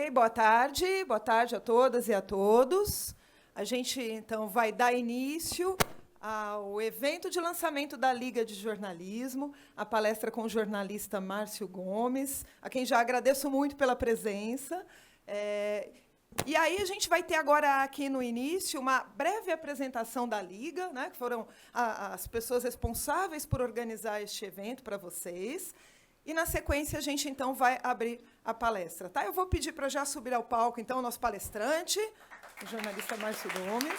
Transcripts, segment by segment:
boa tarde a todas e a todos. A gente, então, vai dar início ao evento de lançamento da Liga de Jornalismo, a palestra com o jornalista Márcio Gomes, a quem já agradeço muito pela presença. E aí a gente vai ter agora aqui no início uma breve apresentação da Liga, né, que foram as pessoas responsáveis por organizar este evento para vocês. E, na sequência, a gente, então, vai abrir a palestra. Tá? Eu vou pedir para já subir ao palco, então, o nosso palestrante, o jornalista Márcio Gomes,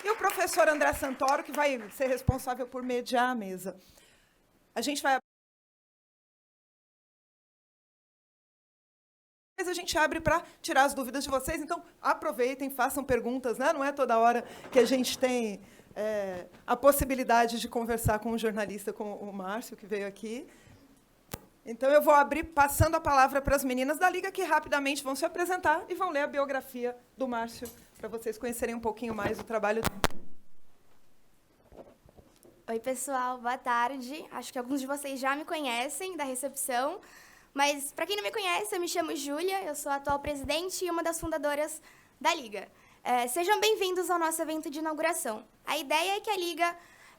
e o professor André Santoro, que vai ser responsável por mediar a mesa. A gente vai... Mas a gente abre para tirar as dúvidas de vocês, então aproveitem, façam perguntas, né? Não é toda hora que a gente tem a possibilidade de conversar com um jornalista, como o Márcio, que veio aqui. Então, eu vou abrir passando a palavra para as meninas da Liga, que rapidamente vão se apresentar e vão ler a biografia do Márcio, para vocês conhecerem um pouquinho mais o trabalho dele. Oi, pessoal, boa tarde. Acho que alguns de vocês já me conhecem da recepção, mas, para quem não me conhece, eu me chamo Júlia, eu sou a atual presidente e uma das fundadoras da Liga. Sejam bem-vindos ao nosso evento de inauguração. A ideia é que a Liga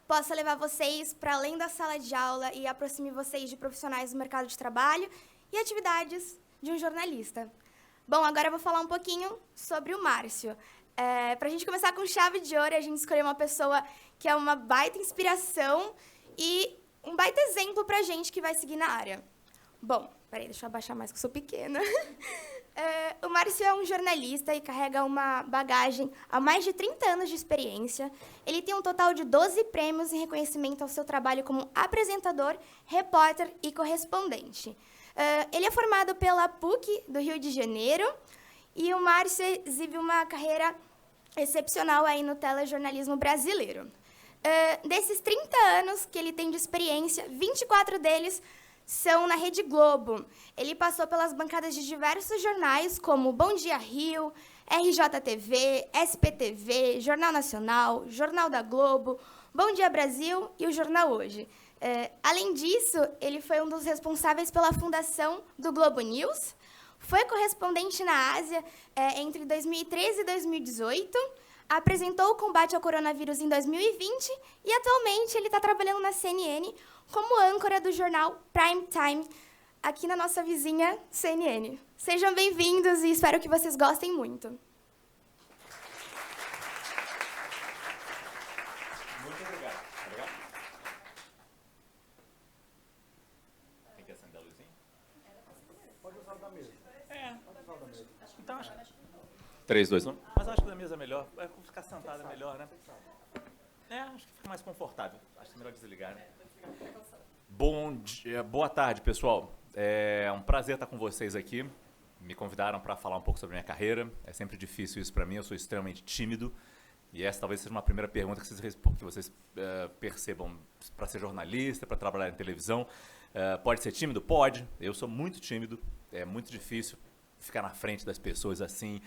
possa levar vocês para além da sala de aula e aproxime vocês de profissionais do mercado de trabalho e atividades de um jornalista. Bom, agora eu vou falar um pouquinho sobre o Márcio. Para a gente começar com chave de ouro, a gente escolheu uma pessoa que é uma baita inspiração e um baita exemplo para a gente que vai seguir na área. Bom, peraí, deixa eu abaixar mais, que eu sou pequena. O Márcio é um jornalista e carrega uma bagagem há mais de 30 anos de experiência. Ele tem um total de 12 prêmios em reconhecimento ao seu trabalho como apresentador, repórter e correspondente. Ele é formado pela PUC do Rio de Janeiro e o Márcio exibe uma carreira excepcional aí no telejornalismo brasileiro. Desses 30 anos que ele tem de experiência, 24 deles são na Rede Globo. Ele passou pelas bancadas de diversos jornais, como Bom Dia Rio, RJTV, SPTV, Jornal Nacional, Jornal da Globo, Bom Dia Brasil e o Jornal Hoje. Além disso, ele foi um dos responsáveis pela fundação do Globo News, foi correspondente na Ásia entre 2013 e 2018, apresentou o combate ao coronavírus em 2020 e, atualmente, ele está trabalhando na CNN como âncora do jornal Prime Time, aqui na nossa vizinha CNN. Sejam bem-vindos e espero que vocês gostem muito. Muito obrigado. Obrigado. Tem que acender a luzinha? Pode usar da mesa. Pode usar da mesa. Então, acho... 3, 2, 1. Mas acho que da mesa é melhor. Ficar sentado é melhor, né? Acho que fica mais confortável. Acho que é melhor desligar, né? Bom dia, boa tarde, pessoal. É um prazer estar com vocês aqui. Me convidaram para falar um pouco sobre a minha carreira. É sempre difícil isso para mim, eu sou extremamente tímido. E essa talvez seja uma primeira pergunta que vocês percebam para ser jornalista, para trabalhar em televisão. Pode ser tímido? Pode. Eu sou muito tímido, é muito difícil ficar na frente das pessoas assim,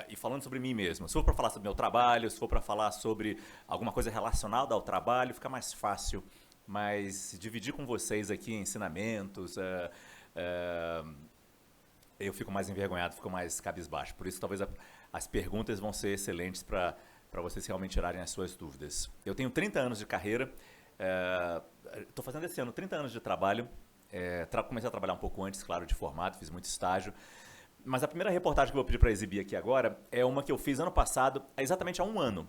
e falando sobre mim mesmo. Se for para falar sobre meu trabalho, se for para falar sobre alguma coisa relacionada ao trabalho, fica mais fácil. Mas dividir com vocês aqui ensinamentos, eu fico mais envergonhado, fico mais cabisbaixo. Por isso, talvez as perguntas vão ser excelentes para vocês realmente tirarem as suas dúvidas. Eu tenho 30 anos de carreira, estou fazendo esse ano 30 anos de trabalho. Comecei a trabalhar um pouco antes, claro, de formato, fiz muito estágio. Mas a primeira reportagem que eu vou pedir para exibir aqui agora é uma que eu fiz ano passado, exatamente há um ano.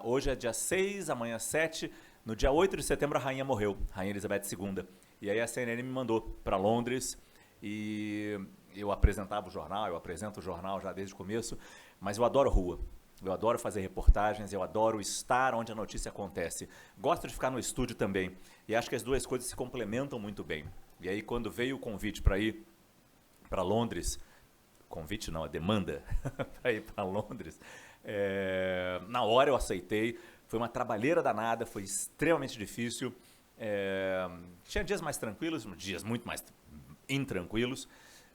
Hoje é dia 6, amanhã 7... No dia 8 de setembro, a rainha morreu, Rainha Elizabeth II. E aí a CNN me mandou para Londres e eu apresentava o jornal, eu apresento o jornal já desde o começo, mas eu adoro rua, eu adoro fazer reportagens, eu adoro estar onde a notícia acontece. Gosto de ficar no estúdio também e acho que as duas coisas se complementam muito bem. E aí quando veio o convite para ir para Londres, convite não, a demanda para ir para Londres, na hora eu aceitei. Foi uma trabalheira danada, foi extremamente difícil. Tinha dias mais tranquilos, dias muito mais intranquilos,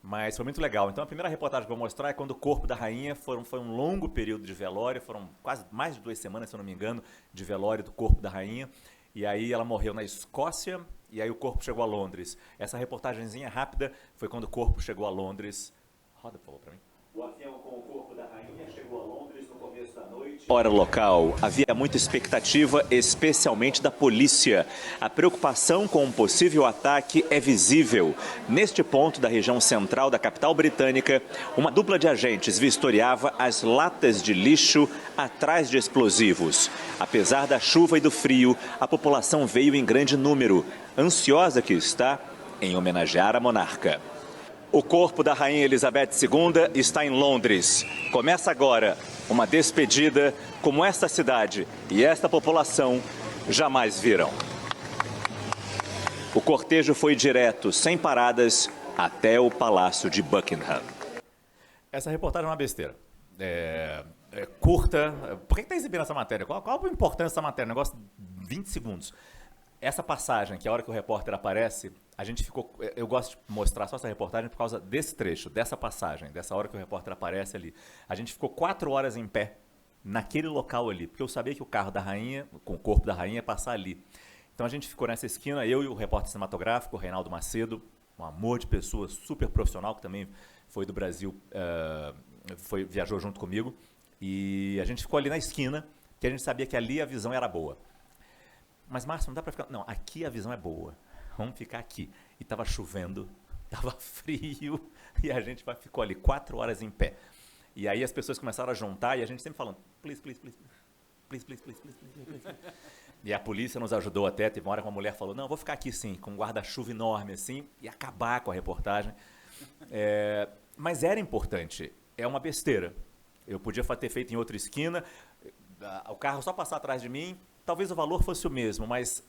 mas foi muito legal. Então, a primeira reportagem que eu vou mostrar é quando o corpo da rainha foi um longo período de velório, foram quase mais de 2 semanas, se eu não me engano, de velório do corpo da rainha. E aí ela morreu na Escócia e aí o corpo chegou a Londres. Essa reportagenzinha rápida foi quando o corpo chegou a Londres. Roda, por favor, para mim. O avião com o corpo da rainha chegou a Londres no começo da noite. Hora local. Havia muita expectativa, especialmente da polícia. A preocupação com um possível ataque é visível. Neste ponto da região central da capital britânica, uma dupla de agentes vistoriava as latas de lixo atrás de explosivos. Apesar da chuva e do frio, a população veio em grande número, ansiosa que está em homenagear a monarca. O corpo da Rainha Elizabeth II está em Londres. Começa agora uma despedida como esta cidade e esta população jamais viram. O cortejo foi direto, sem paradas, até o Palácio de Buckingham. Essa reportagem é uma besteira. Curta. Por que está exibindo essa matéria? Qual a importância dessa matéria? Um negócio de 20 segundos. Essa passagem, que é a hora que o repórter aparece, a gente ficou... Eu gosto de mostrar só essa reportagem por causa desse trecho, dessa passagem, dessa hora que o repórter aparece ali. A gente ficou 4 horas em pé naquele local ali, porque eu sabia que o carro da rainha, com o corpo da rainha, ia passar ali. Então a gente ficou nessa esquina, eu e o repórter cinematográfico, o Reinaldo Macedo, um amor de pessoa, super profissional, que também foi do Brasil, viajou junto comigo. E a gente ficou ali na esquina, que a gente sabia que ali a visão era boa. Mas, Márcio, não dá para ficar... Não, aqui a visão é boa. Vamos ficar aqui. E estava chovendo, estava frio, e a gente ficou ali 4 horas em pé. E aí as pessoas começaram a juntar, e a gente sempre falando, please, please, please, please, please, please, please, please, please. E a polícia nos ajudou até, teve uma hora que uma mulher falou, não, vou ficar aqui sim, com um guarda-chuva enorme assim, e acabar com a reportagem. Mas era importante, é uma besteira. Eu podia ter feito em outra esquina, o carro só passar atrás de mim, talvez o valor fosse o mesmo, mas,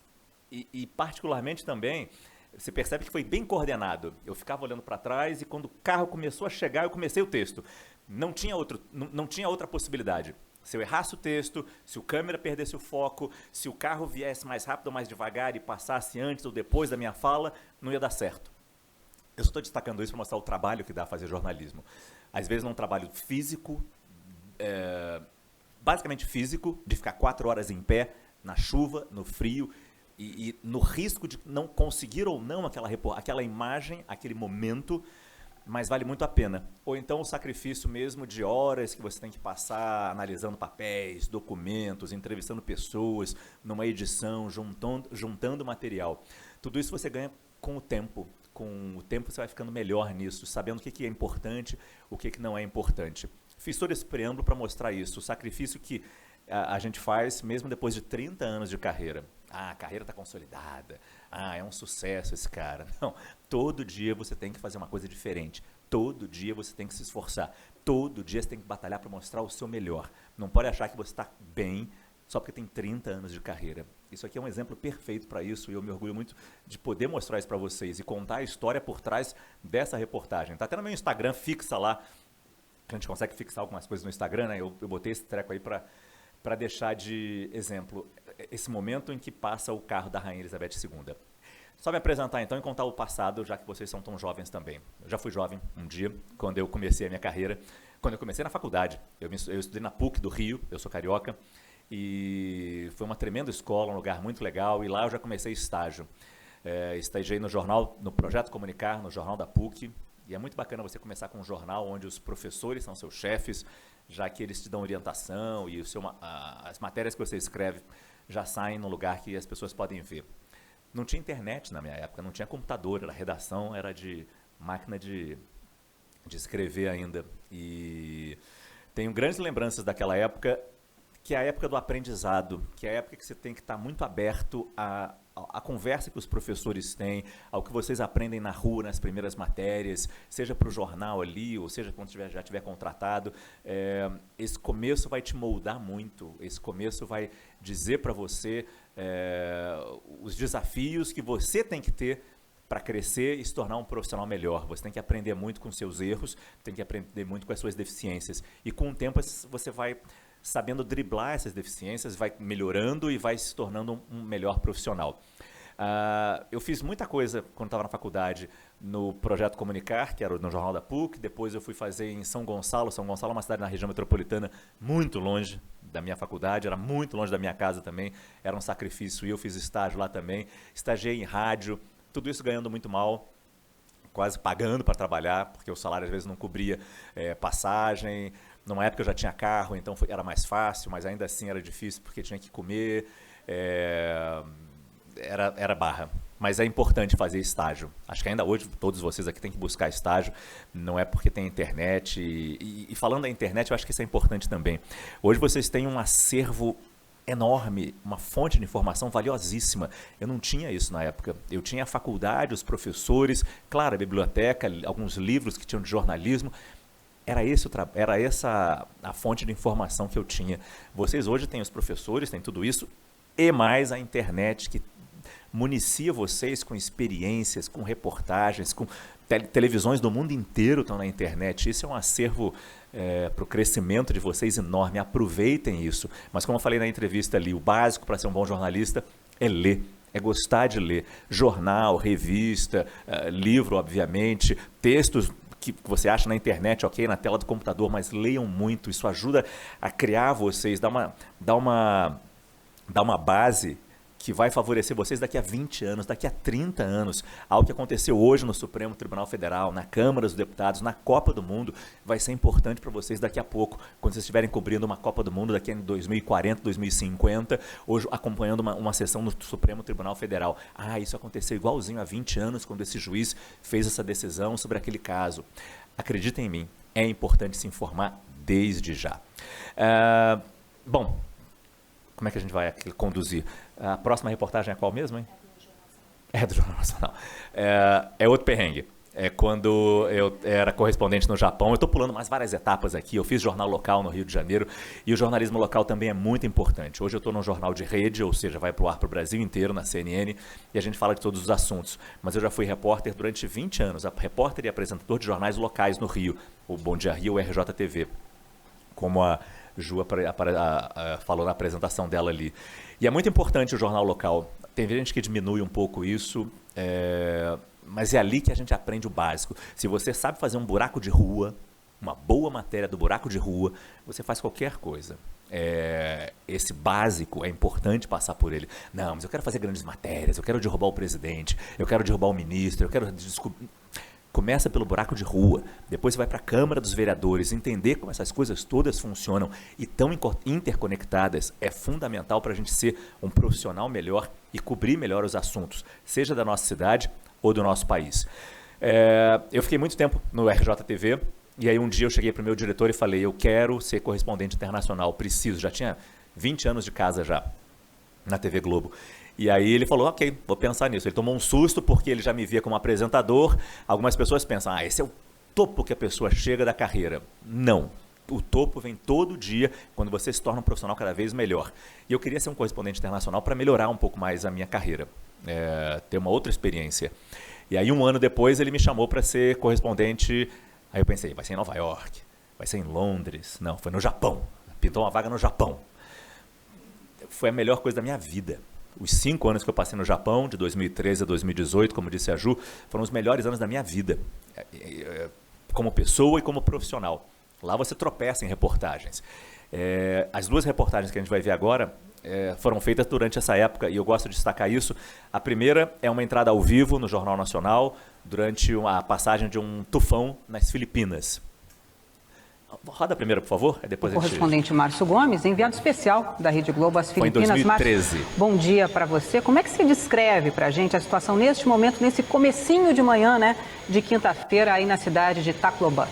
e particularmente também, você percebe que foi bem coordenado. Eu ficava olhando para trás e quando o carro começou a chegar, eu comecei o texto. Não tinha outra possibilidade. Se eu errasse o texto, se o câmera perdesse o foco, se o carro viesse mais rápido ou mais devagar e passasse antes ou depois da minha fala, não ia dar certo. Eu só estou destacando isso para mostrar o trabalho que dá a fazer jornalismo. Às vezes num trabalho físico, basicamente físico, de ficar 4 horas em pé, na chuva, no frio, e no risco de não conseguir ou não aquela imagem, aquele momento, mas vale muito a pena. Ou então o sacrifício mesmo de horas que você tem que passar analisando papéis, documentos, entrevistando pessoas, numa edição, juntando material. Tudo isso você ganha com o tempo. Com o tempo você vai ficando melhor nisso, sabendo o que é importante, o que não é importante. Fiz todo esse preâmbulo para mostrar isso, o sacrifício que a gente faz mesmo depois de 30 anos de carreira. Ah, a carreira está consolidada. Ah, é um sucesso esse cara. Não, todo dia você tem que fazer uma coisa diferente. Todo dia você tem que se esforçar. Todo dia você tem que batalhar para mostrar o seu melhor. Não pode achar que você está bem só porque tem 30 anos de carreira. Isso aqui é um exemplo perfeito para isso e eu me orgulho muito de poder mostrar isso para vocês e contar a história por trás dessa reportagem. Está até no meu Instagram, fixa lá. A gente consegue fixar algumas coisas no Instagram, né? Eu botei esse treco aí para deixar de exemplo esse momento em que passa o carro da Rainha Elizabeth II. Só me apresentar então e contar o passado, já que vocês são tão jovens também. Eu já fui jovem um dia, quando eu comecei a minha carreira, quando eu comecei na faculdade. Eu estudei na PUC do Rio, eu sou carioca, e foi uma tremenda escola, um lugar muito legal, e lá eu já comecei estágio. Estagiei no jornal, no Projeto Comunicar, no jornal da PUC, e é muito bacana você começar com um jornal onde os professores são seus chefes, já que eles te dão orientação e as matérias que você escreve já saem no lugar que as pessoas podem ver. Não tinha internet na minha época, não tinha computador, a redação era de máquina de escrever ainda. E tenho grandes lembranças daquela época, que é a época do aprendizado, que é a época que você tem que estar muito aberto à conversa que os professores têm, ao que vocês aprendem na rua, nas primeiras matérias, seja para o jornal ali, ou seja quando já tiver contratado. Esse começo vai te moldar muito, esse começo vai dizer para você os desafios que você tem que ter para crescer e se tornar um profissional melhor. Você tem que aprender muito com seus erros, tem que aprender muito com as suas deficiências. E com o tempo você vai sabendo driblar essas deficiências, vai melhorando e vai se tornando um melhor profissional. Eu fiz muita coisa quando estava na faculdade no Projeto Comunicar, que era no Jornal da PUC, depois eu fui fazer em São Gonçalo. São Gonçalo é uma cidade na região metropolitana muito longe da minha faculdade, era muito longe da minha casa também, era um sacrifício, e eu fiz estágio lá também, estagiei em rádio, tudo isso ganhando muito mal, quase pagando para trabalhar, porque o salário às vezes não cobria passagem. Numa época eu já tinha carro, então era mais fácil, mas ainda assim era difícil porque tinha que comer, era barra. Mas é importante fazer estágio. Acho que ainda hoje todos vocês aqui têm que buscar estágio, não é porque tem internet. E falando da internet, eu acho que isso é importante também. Hoje vocês têm um acervo enorme, uma fonte de informação valiosíssima. Eu não tinha isso na época. Eu tinha a faculdade, os professores, claro, a biblioteca, alguns livros que tinham de jornalismo. Era essa a fonte de informação que eu tinha. Vocês hoje têm os professores, têm tudo isso, e mais a internet que municia vocês com experiências, com reportagens, com televisões do mundo inteiro estão na internet. Isso é um acervo para o crescimento de vocês enorme. Aproveitem isso. Mas como eu falei na entrevista ali, o básico para ser um bom jornalista é ler. É gostar de ler. Jornal, revista, livro, obviamente, textos que você acha na internet, ok, na tela do computador, mas leiam muito. Isso ajuda a criar vocês, dá uma base que vai favorecer vocês daqui a 20 anos, daqui a 30 anos. Algo que aconteceu hoje no Supremo Tribunal Federal, na Câmara dos Deputados, na Copa do Mundo, vai ser importante para vocês daqui a pouco, quando vocês estiverem cobrindo uma Copa do Mundo daqui em 2040, 2050, hoje acompanhando uma sessão no Supremo Tribunal Federal. Isso aconteceu igualzinho há 20 anos, quando esse juiz fez essa decisão sobre aquele caso. Acreditem em mim, é importante se informar desde já. Bom, como é que a gente vai conduzir? A próxima reportagem é qual mesmo, hein? É do Jornal Nacional. É outro perrengue. É quando eu era correspondente no Japão. Eu estou pulando mais várias etapas aqui. Eu fiz jornal local no Rio de Janeiro e o jornalismo local também é muito importante. Hoje eu estou num jornal de rede, ou seja, vai para o ar para o Brasil inteiro, na CNN, e a gente fala de todos os assuntos. Mas eu já fui repórter durante 20 anos, repórter e apresentador de jornais locais no Rio, o Bom Dia Rio, o RJTV, como a Ju falou na apresentação dela ali. E é muito importante o jornal local. Tem gente que diminui um pouco isso, mas é ali que a gente aprende o básico. Se você sabe fazer um buraco de rua, uma boa matéria do buraco de rua, você faz qualquer coisa. Esse básico é importante passar por ele. Não, mas eu quero fazer grandes matérias, eu quero derrubar o presidente, eu quero derrubar o ministro, eu quero descobrir... Começa pelo buraco de rua, depois você vai para a Câmara dos Vereadores, entender como essas coisas todas funcionam e tão interconectadas é fundamental para a gente ser um profissional melhor e cobrir melhor os assuntos, seja da nossa cidade ou do nosso país. Eu fiquei muito tempo no RJTV e aí um dia eu cheguei para o meu diretor e falei, eu quero ser correspondente internacional, preciso, já tinha 20 anos de casa já na TV Globo. E aí ele falou, ok, vou pensar nisso. Ele tomou um susto porque ele já me via como apresentador. Algumas pessoas pensam, esse é o topo que a pessoa chega da carreira. Não, o topo vem todo dia quando você se torna um profissional cada vez melhor. E eu queria ser um correspondente internacional para melhorar um pouco mais a minha carreira, ter uma outra experiência. E aí 1 ano depois ele me chamou para ser correspondente. Aí eu pensei, vai ser em Nova York, vai ser em Londres. Não, foi no Japão. Pintou uma vaga no Japão. Foi a melhor coisa da minha vida. Os 5 anos que eu passei no Japão, de 2013 a 2018, como disse a Ju, foram os melhores anos da minha vida, como pessoa e como profissional. Lá você tropeça em reportagens. As 2 reportagens que a gente vai ver agora foram feitas durante essa época, e eu gosto de destacar isso. A primeira é uma entrada ao vivo no Jornal Nacional, durante a passagem de um tufão nas Filipinas. Roda a primeira, por favor. Depois o correspondente Márcio Gomes, enviado especial da Rede Globo às Filipinas. Foi em 2013. Márcio, bom dia para você. Como é que se descreve para a gente a situação neste momento, nesse comecinho de manhã, né, de quinta-feira, aí na cidade de Tacloban?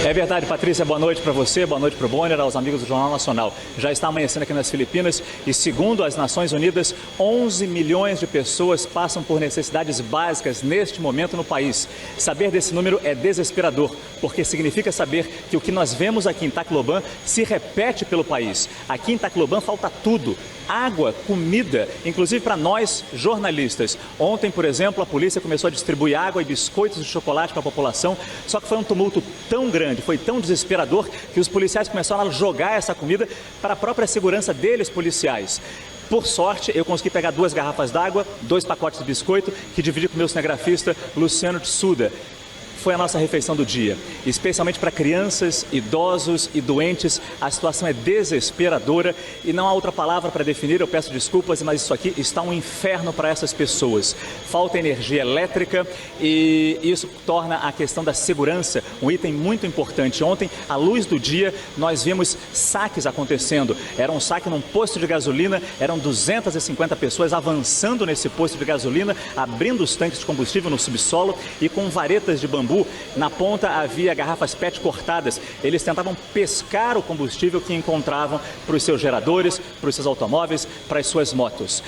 É verdade, Patrícia, boa noite para você, boa noite para o Bonner, aos amigos do Jornal Nacional. Já está amanhecendo aqui nas Filipinas e, segundo as Nações Unidas, 11 milhões de pessoas passam por necessidades básicas neste momento no país. Saber desse número é desesperador, porque significa saber que o que nós vemos aqui em Tacloban se repete pelo país. Aqui em Tacloban falta tudo. Água, comida, inclusive para nós, jornalistas. Ontem, por exemplo, a polícia começou a distribuir água e biscoitos de chocolate para a população, só que foi um tumulto tão grande, foi tão desesperador, que os policiais começaram a jogar essa comida para a própria segurança deles, policiais. Por sorte, eu consegui pegar 2 garrafas d'água, 2 pacotes de biscoito, que dividi com o meu cinegrafista, Luciano Tsuda. foi a nossa refeição do dia. Especialmente para crianças, idosos e doentes, a situação é desesperadora e não há outra palavra para definir, eu peço desculpas, mas isso aqui está um inferno para essas pessoas. Falta energia elétrica e isso torna a questão da segurança um item muito importante. Ontem, à luz do dia, nós vimos saques acontecendo. Era um saque num posto de gasolina, eram 250 pessoas avançando nesse posto de gasolina, abrindo os tanques de combustível no subsolo e com varetas de bambu. Na ponta havia garrafas PET cortadas. Eles tentavam pescar o combustível que encontravam para os seus geradores, para os seus automóveis, para as suas motos.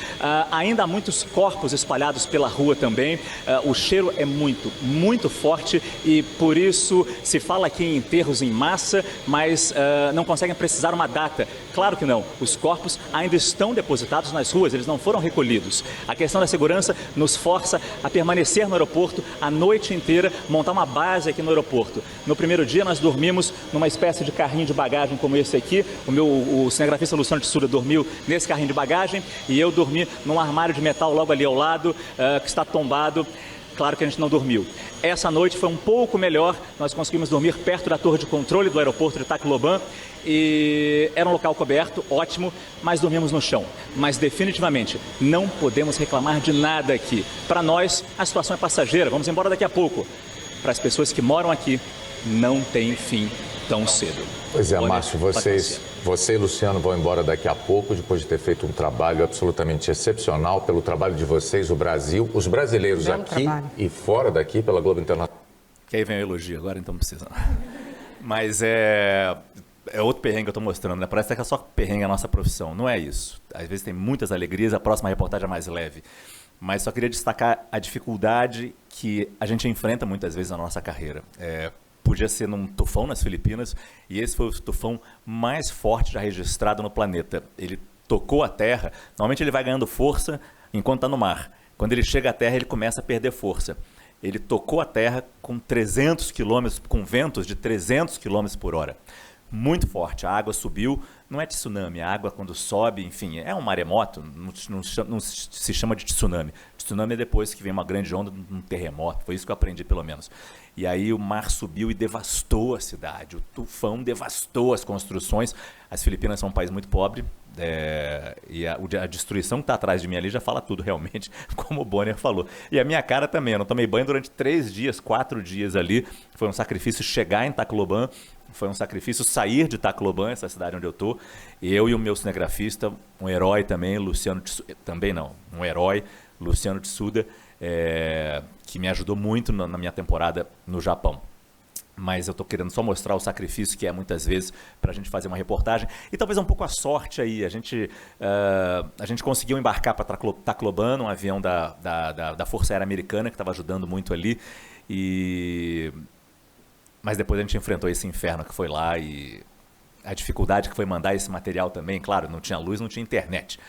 Ainda há muitos corpos espalhados pela rua também. O cheiro é muito forte e por isso se fala aqui em enterros em massa, mas não conseguem precisar uma data. Claro que não. Os corpos ainda estão depositados nas ruas, eles não foram recolhidos. A questão da segurança nos força a permanecer no aeroporto a noite inteira, montar uma base aqui no aeroporto. No primeiro dia nós dormimos numa espécie de carrinho de bagagem como esse aqui. O cinegrafista Luciano Tsuda dormiu nesse carrinho de bagagem e eu dormi num armário de metal logo ali ao lado, que está tombado. Claro que a gente não dormiu. Essa noite foi um pouco melhor, nós conseguimos dormir perto da torre de controle do aeroporto de Tacloban e era um local coberto, ótimo, mas dormimos no chão. Mas definitivamente não podemos reclamar de nada aqui. Para nós, a situação é passageira, vamos embora daqui a pouco. Para as pessoas que moram aqui, não tem fim tão cedo. Pois é, Márcio, você e Luciano vão embora daqui a pouco, depois de ter feito um trabalho absolutamente excepcional pelo trabalho de vocês, o Brasil, os brasileiros aqui e fora daqui, pela Globo Internacional. Que aí vem o elogio agora, então não precisa. Mas é outro perrengue que eu estou mostrando, né? Parece que é só perrengue a nossa profissão. Não é isso. Às vezes tem muitas alegrias, a próxima reportagem é mais leve. Mas só queria destacar a dificuldade que a gente enfrenta muitas vezes na nossa carreira. Podia ser num tufão nas Filipinas, e esse foi o tufão mais forte já registrado no planeta. Ele tocou a terra, normalmente ele vai ganhando força enquanto está no mar. Quando ele chega à terra, ele começa a perder força. Ele tocou a terra com 300 quilômetros, com ventos de 300 quilômetros por hora. Muito forte, a água subiu, não é tsunami, a água quando sobe, enfim, é um maremoto, não se chama de tsunami. Tsunami é depois que vem uma grande onda, um terremoto, foi isso que eu aprendi pelo menos. E aí o mar subiu e devastou a cidade, o tufão devastou as construções. As Filipinas são um país muito pobre, e a destruição que está atrás de mim ali já fala tudo realmente, como o Bonner falou. E a minha cara também, eu não tomei banho durante 3 dias, 4 dias ali, foi um sacrifício chegar em Tacloban, foi um sacrifício sair de Tacloban, essa cidade onde eu estou. Eu e o meu cinegrafista, um herói também, Luciano Tsuda, também não, um herói, Luciano Tsuda, que me ajudou muito na minha temporada no Japão. Mas eu estou querendo só mostrar o sacrifício que é muitas vezes para a gente fazer uma reportagem. E talvez um pouco a sorte aí. A gente conseguiu embarcar para Tacloban, um avião da Força Aérea Americana, que estava ajudando muito ali. Mas depois a gente enfrentou esse inferno que foi lá e a dificuldade que foi mandar esse material também. Claro, não tinha luz, não tinha internet.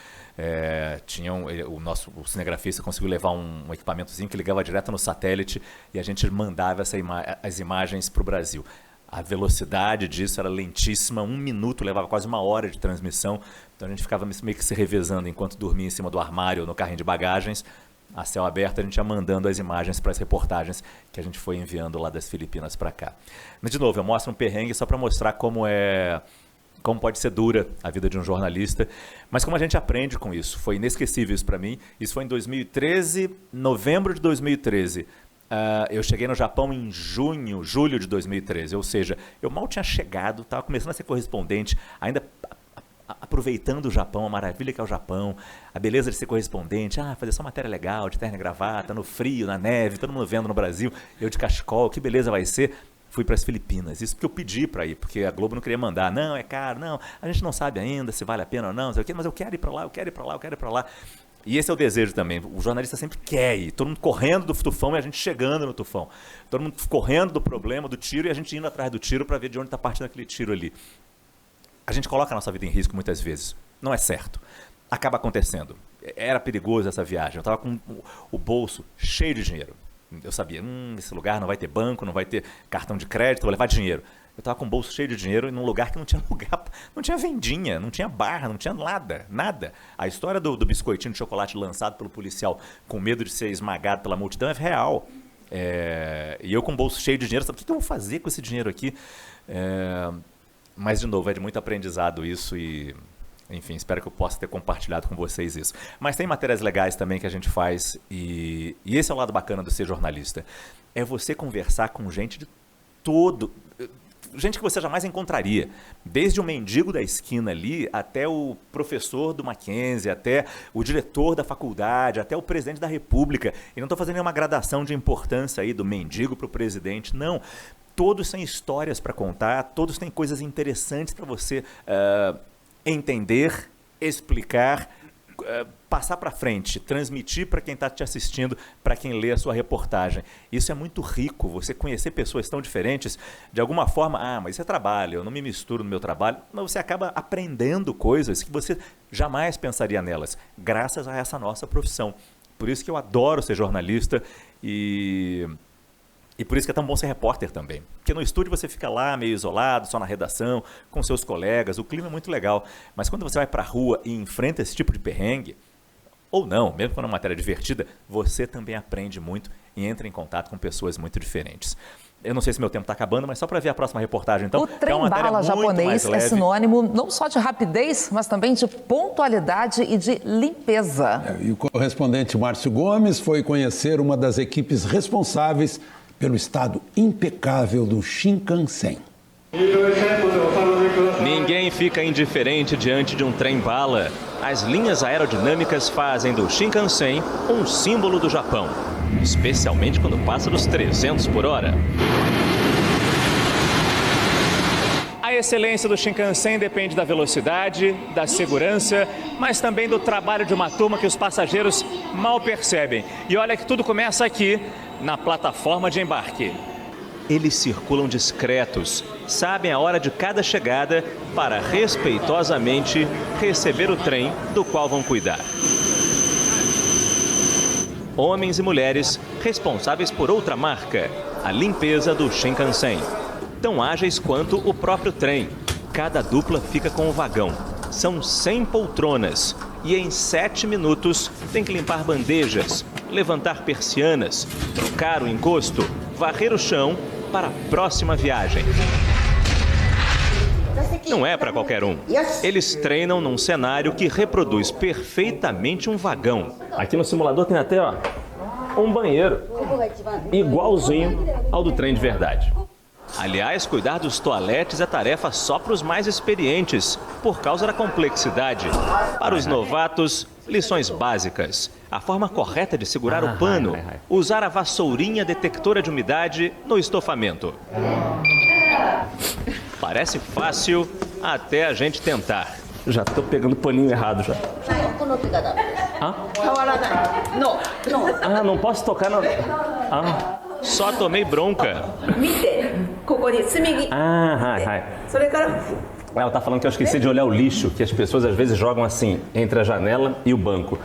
O cinegrafista conseguiu levar um equipamentozinho que ligava direto no satélite e a gente mandava as imagens para o Brasil. A velocidade disso era lentíssima, 1 minuto levava quase 1 hora de transmissão. Então a gente ficava meio que se revezando enquanto dormia em cima do armário ou no carrinho de bagagens. A céu aberto, a gente ia mandando as imagens para as reportagens que a gente foi enviando lá das Filipinas para cá. Mas, de novo, eu mostro um perrengue só para mostrar como pode ser dura a vida de um jornalista, mas como a gente aprende com isso. Foi inesquecível isso para mim. Isso foi em 2013, novembro de 2013. Eu cheguei no Japão em julho de 2013, ou seja, eu mal tinha chegado, estava começando a ser correspondente, ainda aproveitando o Japão, a maravilha que é o Japão, a beleza de ser correspondente, fazer só matéria legal, de terno e gravata, no frio, na neve, todo mundo vendo no Brasil, eu de cachecol, que beleza vai ser. Fui para as Filipinas, isso porque eu pedi para ir, porque a Globo não queria mandar, não, é caro, não, a gente não sabe ainda se vale a pena ou não, mas eu quero ir para lá, eu quero ir para lá, eu quero ir para lá. E esse é o desejo também, o jornalista sempre quer ir, todo mundo correndo do tufão e a gente chegando no tufão, todo mundo correndo do problema, do tiro, e a gente indo atrás do tiro para ver de onde está partindo aquele tiro ali. A gente coloca a nossa vida em risco muitas vezes, não é certo, acaba acontecendo. Era perigoso essa viagem, eu estava com o bolso cheio de dinheiro. Eu sabia, esse lugar não vai ter banco, não vai ter cartão de crédito, vou levar dinheiro. Eu estava com o bolso cheio de dinheiro num lugar que não tinha lugar, não tinha vendinha, não tinha barra, não tinha nada. A história do biscoitinho de chocolate lançado pelo policial com medo de ser esmagado pela multidão é real. E eu com o bolso cheio de dinheiro, sabe o que eu vou fazer com esse dinheiro aqui? Mas, de novo, é de muito aprendizado isso e, enfim, espero que eu possa ter compartilhado com vocês isso. Mas tem matérias legais também que a gente faz e esse é o lado bacana do ser jornalista. É você conversar com gente de gente que você jamais encontraria, desde o mendigo da esquina ali, até o professor do Mackenzie, até o diretor da faculdade, até o presidente da República. E não estou fazendo nenhuma gradação de importância aí do mendigo para o presidente, não. Todos têm histórias para contar, todos têm coisas interessantes para você entender, explicar, passar para frente, transmitir para quem está te assistindo, para quem lê a sua reportagem. Isso é muito rico, você conhecer pessoas tão diferentes, de alguma forma, mas isso é trabalho, eu não me misturo no meu trabalho, mas você acaba aprendendo coisas que você jamais pensaria nelas, graças a essa nossa profissão. Por isso que eu adoro ser jornalista e por isso que é tão bom ser repórter também. Porque no estúdio você fica lá meio isolado, só na redação, com seus colegas, o clima é muito legal. Mas quando você vai para a rua e enfrenta esse tipo de perrengue, ou não, mesmo quando é uma matéria divertida, você também aprende muito e entra em contato com pessoas muito diferentes. Eu não sei se meu tempo está acabando, mas só para ver a próxima reportagem, então. O trem-bala japonês é sinônimo não só de rapidez, mas também de pontualidade e de limpeza. E o correspondente Márcio Gomes foi conhecer uma das equipes responsáveis pelo estado impecável do Shinkansen. Ninguém fica indiferente diante de um trem-bala. As linhas aerodinâmicas fazem do Shinkansen um símbolo do Japão, especialmente quando passa dos 300 por hora. A excelência do Shinkansen depende da velocidade, da segurança, mas também do trabalho de uma turma que os passageiros mal percebem. E olha que tudo começa aqui, na plataforma de embarque. Eles circulam discretos, sabem a hora de cada chegada para respeitosamente receber o trem do qual vão cuidar. Homens e mulheres responsáveis por outra marca, a limpeza do Shinkansen. Tão ágeis quanto o próprio trem. Cada dupla fica com o vagão. São 100 poltronas e em 7 minutos tem que limpar bandejas, levantar persianas, trocar o encosto, varrer o chão para a próxima viagem. Não é para qualquer um. Eles treinam num cenário que reproduz perfeitamente um vagão. Aqui no simulador tem até um banheiro igualzinho ao do trem de verdade. Aliás, cuidar dos toaletes é tarefa só para os mais experientes, por causa da complexidade. Para os novatos, lições básicas. A forma correta de segurar o pano. Usar a vassourinha detectora de umidade no estofamento. Parece fácil até a gente tentar. Já estou pegando o paninho errado já. Não posso tocar no... Só tomei bronca. Ela está falando que eu esqueci de olhar o lixo, que as pessoas às vezes jogam assim, entre a janela e o banco.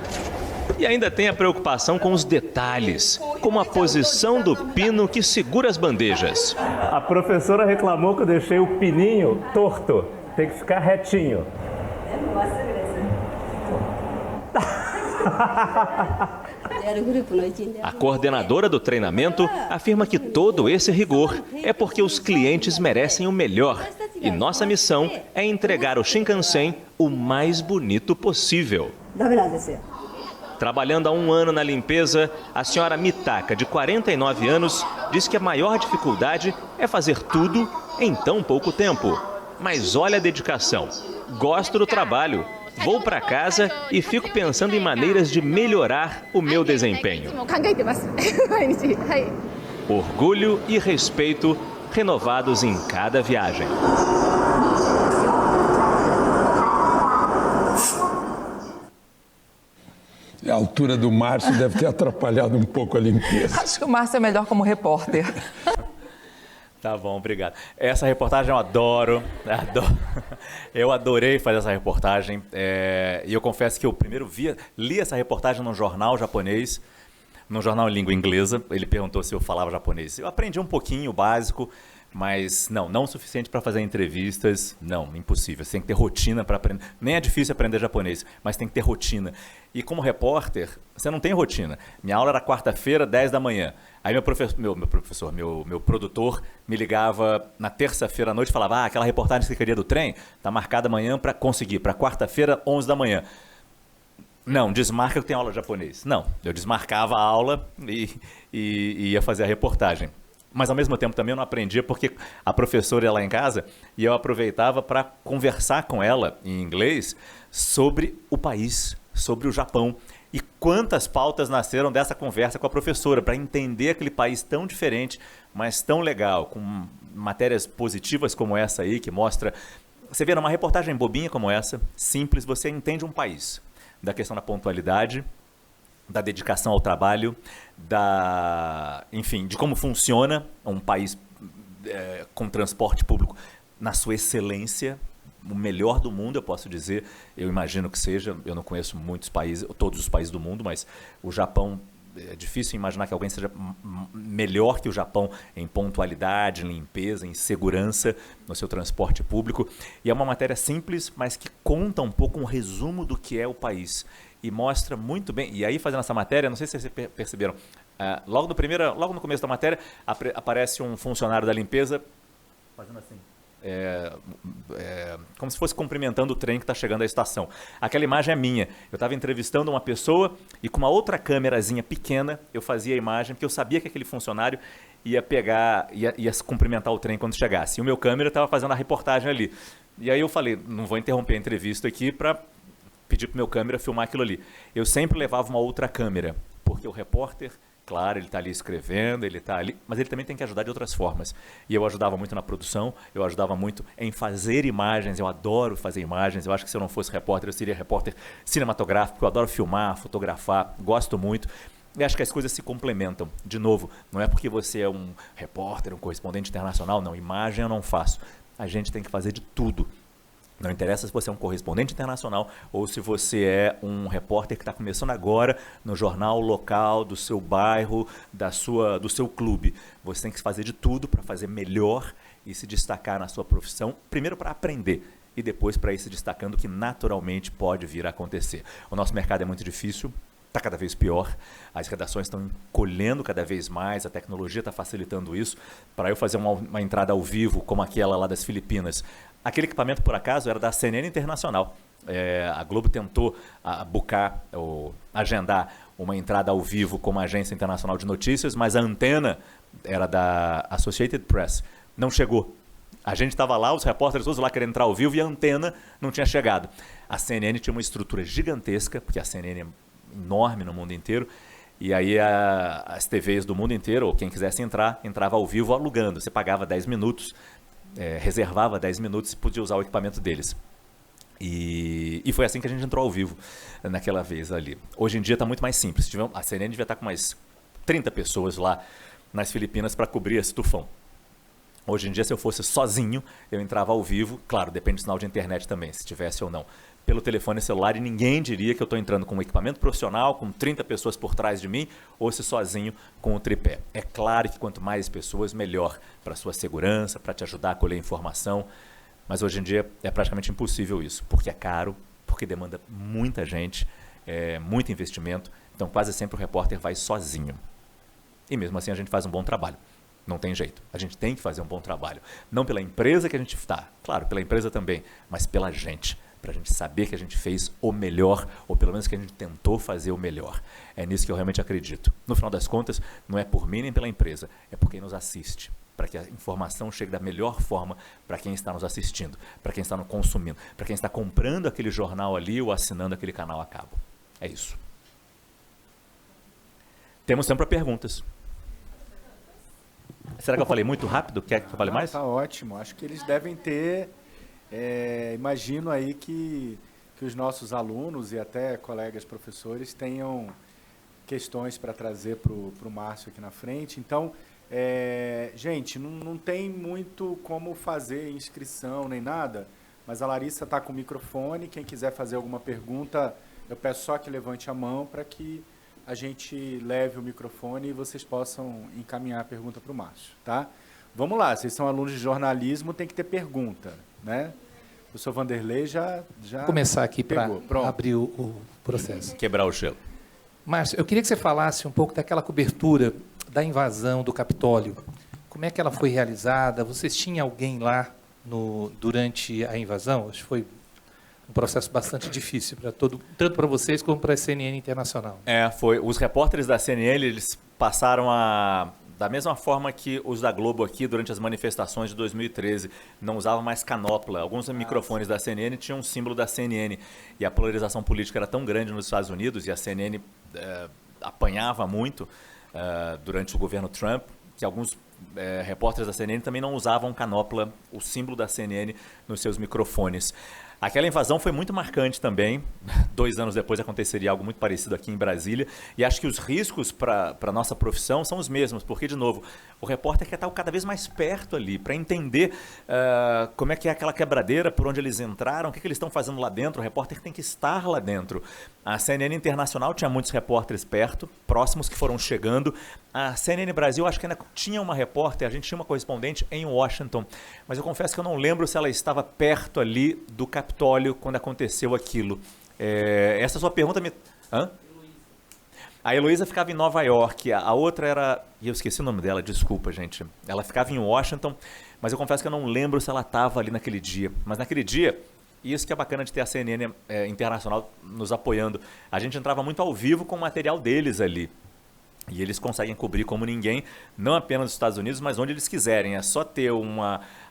E ainda tem a preocupação com os detalhes, como a posição do pino que segura as bandejas. A professora reclamou que eu deixei o pininho torto. Tem que ficar retinho. A coordenadora do treinamento afirma que todo esse rigor é porque os clientes merecem o melhor. E nossa missão é entregar o Shinkansen o mais bonito possível. Trabalhando há 1 ano na limpeza, a senhora Mitaka, de 49 anos, diz que a maior dificuldade é fazer tudo em tão pouco tempo. Mas olha a dedicação. Gosto do trabalho. Vou para casa e fico pensando em maneiras de melhorar o meu desempenho. Orgulho e respeito renovados em cada viagem. A altura do Márcio deve ter atrapalhado um pouco a limpeza. Acho que o Márcio é melhor como repórter. Tá bom, obrigado. Essa reportagem eu adoro. Eu adorei fazer essa reportagem. E eu confesso que eu primeiro li essa reportagem num jornal japonês, num jornal em língua inglesa. Ele perguntou se eu falava japonês. Eu aprendi um pouquinho, o básico, Mas não o suficiente para fazer entrevistas, não, impossível. Você tem que ter rotina para aprender. Nem é difícil aprender japonês, mas tem que ter rotina. E como repórter, você não tem rotina. Minha aula era quarta-feira, 10 da manhã. Aí meu produtor me ligava na terça-feira à noite e falava, aquela reportagem que você queria do trem, está marcada amanhã para conseguir, para quarta-feira, 11 da manhã. Não, desmarca que eu tenho aula de japonês. Não, eu desmarcava a aula e ia fazer a reportagem. Mas, ao mesmo tempo, também eu não aprendia porque a professora ia lá em casa e eu aproveitava para conversar com ela em inglês sobre o país, sobre o Japão. E quantas pautas nasceram dessa conversa com a professora para entender aquele país tão diferente, mas tão legal, com matérias positivas como essa aí, que mostra... Você vê, numa reportagem bobinha como essa, simples, você entende um país. Da questão da pontualidade, da dedicação ao trabalho, enfim, de como funciona um país com transporte público na sua excelência, o melhor do mundo, eu posso dizer, eu imagino que seja, eu não conheço muitos países, todos os países do mundo, mas o Japão, é difícil imaginar que alguém seja melhor que o Japão em pontualidade, em limpeza, em segurança no seu transporte público. E é uma matéria simples, mas que conta um pouco um resumo do que é o país. E mostra muito bem. E aí, fazendo essa matéria, não sei se vocês perceberam, logo no começo da matéria, aparece um funcionário da limpeza fazendo assim. Como se fosse cumprimentando o trem que está chegando à estação. Aquela imagem é minha. Eu estava entrevistando uma pessoa e com uma outra câmerazinha pequena eu fazia a imagem, porque eu sabia que aquele funcionário ia cumprimentar o trem quando chegasse. E o meu câmera estava fazendo a reportagem ali. E aí eu falei, não vou interromper a entrevista aqui para pedir para o meu câmera filmar aquilo ali. Eu sempre levava uma outra câmera, porque o repórter... Claro, ele está ali escrevendo, ele está ali, mas ele também tem que ajudar de outras formas. E eu ajudava muito na produção, eu ajudava muito em fazer imagens, eu adoro fazer imagens, eu acho que se eu não fosse repórter, eu seria repórter cinematográfico, eu adoro filmar, fotografar, gosto muito. E acho que as coisas se complementam. De novo, não é porque você é um repórter, um correspondente internacional, não, imagem eu não faço. A gente tem que fazer de tudo. Não interessa se você é um correspondente internacional ou se você é um repórter que está começando agora no jornal local do seu bairro, do seu clube. Você tem que fazer de tudo para fazer melhor e se destacar na sua profissão, primeiro para aprender e depois para ir se destacando, que naturalmente pode vir a acontecer. O nosso mercado é muito difícil, está cada vez pior, as redações estão encolhendo cada vez mais, a tecnologia está facilitando isso. Para eu fazer uma entrada ao vivo, como aquela lá das Filipinas, aquele equipamento, por acaso, era da CNN Internacional. A Globo tentou agendar uma entrada ao vivo com uma agência internacional de notícias, mas a antena era da Associated Press. Não chegou. A gente estava lá, os repórteres todos lá querendo entrar ao vivo e a antena não tinha chegado. A CNN tinha uma estrutura gigantesca, porque a CNN é enorme no mundo inteiro, e aí as TVs do mundo inteiro, ou quem quisesse entrar, entrava ao vivo alugando. Você pagava 10 minutos, reservava 10 minutos e podia usar o equipamento deles. E foi assim que a gente entrou ao vivo naquela vez ali. Hoje em dia está muito mais simples. A CNN devia estar com mais 30 pessoas lá nas Filipinas para cobrir esse tufão. Hoje em dia, se eu fosse sozinho, eu entrava ao vivo, claro, depende do sinal de internet também, se tivesse ou não, pelo telefone celular, e ninguém diria que eu estou entrando com um equipamento profissional, com 30 pessoas por trás de mim, ou se sozinho com o tripé. É claro que quanto mais pessoas, melhor para a sua segurança, para te ajudar a colher informação, mas hoje em dia é praticamente impossível isso, porque é caro, porque demanda muita gente, muito investimento, então quase sempre o repórter vai sozinho. E mesmo assim a gente faz um bom trabalho. Não tem jeito. A gente tem que fazer um bom trabalho. Não pela empresa que a gente está, claro, pela empresa também, mas pela gente. Para a gente saber que a gente fez o melhor, ou pelo menos que a gente tentou fazer o melhor. É nisso que eu realmente acredito. No final das contas, não é por mim nem pela empresa, é por quem nos assiste. Para que a informação chegue da melhor forma para quem está nos assistindo, para quem está nos consumindo, para quem está comprando aquele jornal ali ou assinando aquele canal a cabo. É isso. Temos tempo para perguntas. Será que eu falei muito rápido? Quer que eu fale mais? Tá ótimo. Acho que eles devem ter... imagino aí que os nossos alunos e até colegas professores tenham questões para trazer para o Márcio aqui na frente. Então, gente, não tem muito como fazer inscrição nem nada, mas a Larissa está com o microfone. Quem quiser fazer alguma pergunta, eu peço só que levante a mão para que a gente leve o microfone e vocês possam encaminhar a pergunta para o Márcio, tá? vamos lá, vocês são alunos de jornalismo, tem que ter pergunta, né? O professor Vanderlei já Vou começar aqui para abrir o processo. Quebrar o gelo. Márcio, eu queria que você falasse um pouco daquela cobertura da invasão do Capitólio. Como é que ela foi realizada? Vocês tinham alguém lá durante a invasão? Acho que foi um processo bastante difícil para tanto para vocês como para a CNN Internacional. Foi. Os repórteres da CNN, eles passaram da mesma forma que os da Globo aqui, durante as manifestações de 2013, não usavam mais canopla. Alguns microfones da CNN tinham um símbolo da CNN. E a polarização política era tão grande nos Estados Unidos, e a CNN apanhava muito durante o governo Trump, que alguns repórteres da CNN também não usavam canopla, o símbolo da CNN, nos seus microfones. Aquela invasão foi muito marcante também. 2 anos depois aconteceria algo muito parecido aqui em Brasília. E acho que os riscos para a nossa profissão são os mesmos, porque, de novo, o repórter quer estar cada vez mais perto ali, para entender como é que é aquela quebradeira, por onde eles entraram, o que eles estão fazendo lá dentro. O repórter tem que estar lá dentro. A CNN Internacional tinha muitos repórteres perto, próximos, que foram chegando. A CNN Brasil, acho que ainda tinha uma repórter, a gente tinha uma correspondente em Washington, mas eu confesso que eu não lembro se ela estava perto ali do Capitólio quando aconteceu aquilo. Essa sua pergunta me... Hã? A Heloísa ficava em Nova York, a outra era... E eu esqueci o nome dela, desculpa, gente. Ela ficava em Washington, mas eu confesso que eu não lembro se ela estava ali naquele dia. Mas naquele dia, isso que é bacana de ter a CNN Internacional nos apoiando. A gente entrava muito ao vivo com o material deles ali. E eles conseguem cobrir como ninguém, não apenas nos Estados Unidos, mas onde eles quiserem. É só ter